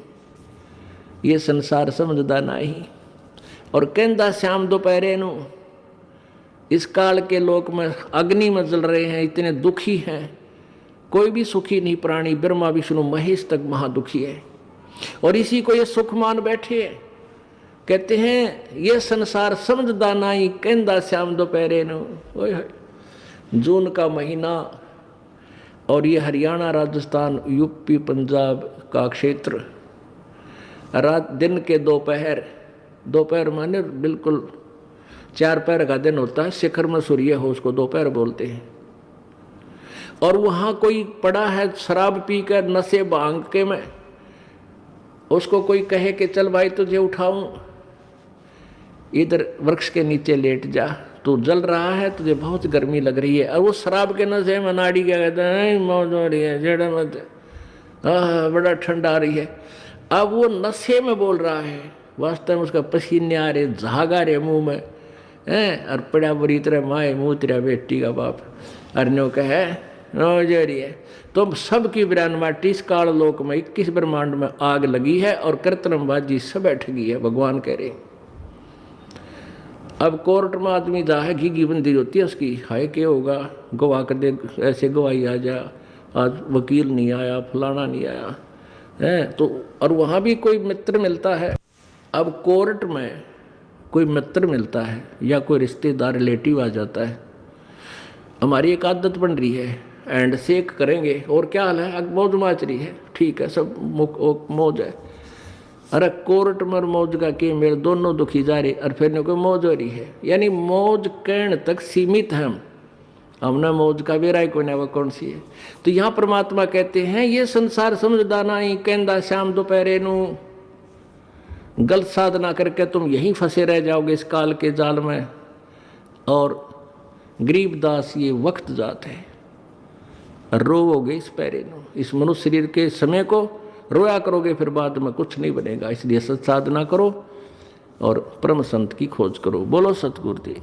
ये संसार समझदा नाही, और कहंदा श्याम दोपहरे नू, इस काल के लोक में अग्नि में जल रहे हैं, इतने दुखी हैं। कोई भी सुखी नहीं प्राणी, ब्रह्मा विष्णु महेश तक महादुखी है, और इसी को ये सुख मान बैठे हैं। कहते हैं ये संसार समझदा नाई, कहंदा श्याम दोपहरे नु। जून का महीना, और ये हरियाणा राजस्थान यूपी पंजाब का क्षेत्र, रात दिन के दोपहर माने बिल्कुल 4 पहर का दिन होता है, शिखर में सूर्य हो उसको दोपहर बोलते हैं। और वहाँ कोई पड़ा है शराब पीकर नशे भांग के में, उसको कोई कहे कि चल भाई तुझे उठाऊं, इधर वृक्ष के नीचे लेट जा, तू जल रहा है, तुझे बहुत गर्मी लग रही है। और वो शराब के नशे में नाड़ी क्या कहते हैं, मौज हो रही है, जेड़ा मत, बड़ा ठंडा आ रही है। अब वो नशे में बोल रहा है, वास्तव में उसका पसीने आ रहे, झाग आ रहे मुँह में, और पड़ा बुरी तरह माए मुँह तेरा बेटी का बाप अरण्यों का है नौजरी है। तो सबकी बिरान माटी, इस काल लोक में 21 ब्रह्मांड में आग लगी है, और कृत्रिमबाजी सब बैठ गई है। भगवान कह रहे अब कोर्ट में आदमी जा है, घी बंदी होती है उसकी, हाय क्या होगा, गवाह कर दे, ऐसे गवाही आ जा, आज वकील नहीं आया, फलाना नहीं आया है। तो और वहाँ भी कोई मित्र मिलता है। अब कोर्ट में कोई मित्र मिलता है या कोई रिश्तेदार रिलेटिव आ जाता है, हमारी एक आदत बन रही है, एंड शेक करेंगे, और क्या हाल है, मौज माच रही है, ठीक है, सब मौज है, अरे कोर्ट में मौज का के मेरे दोनों दुखी जा रहे, और फिर कोई मौज हो रही है, यानी मौज कहने तक सीमित है। हमने मौज का भी राय कोई ना, वो कौन सी है। तो यहाँ परमात्मा कहते हैं ये संसार समझदा नहीं, कहता शाम दोपहरे नू गलत साधना करके तुम यहीं फंसे रह जाओगे इस काल के जाल में। और गरीबदास ये वक्त जात है, रोवोगे इस पैरे नू, इस मनुष्य शरीर के समय को रोया करोगे, फिर बाद में कुछ नहीं बनेगा। इसलिए सत्साधना करो और परम संत की खोज करो। बोलो सतगुरु देव।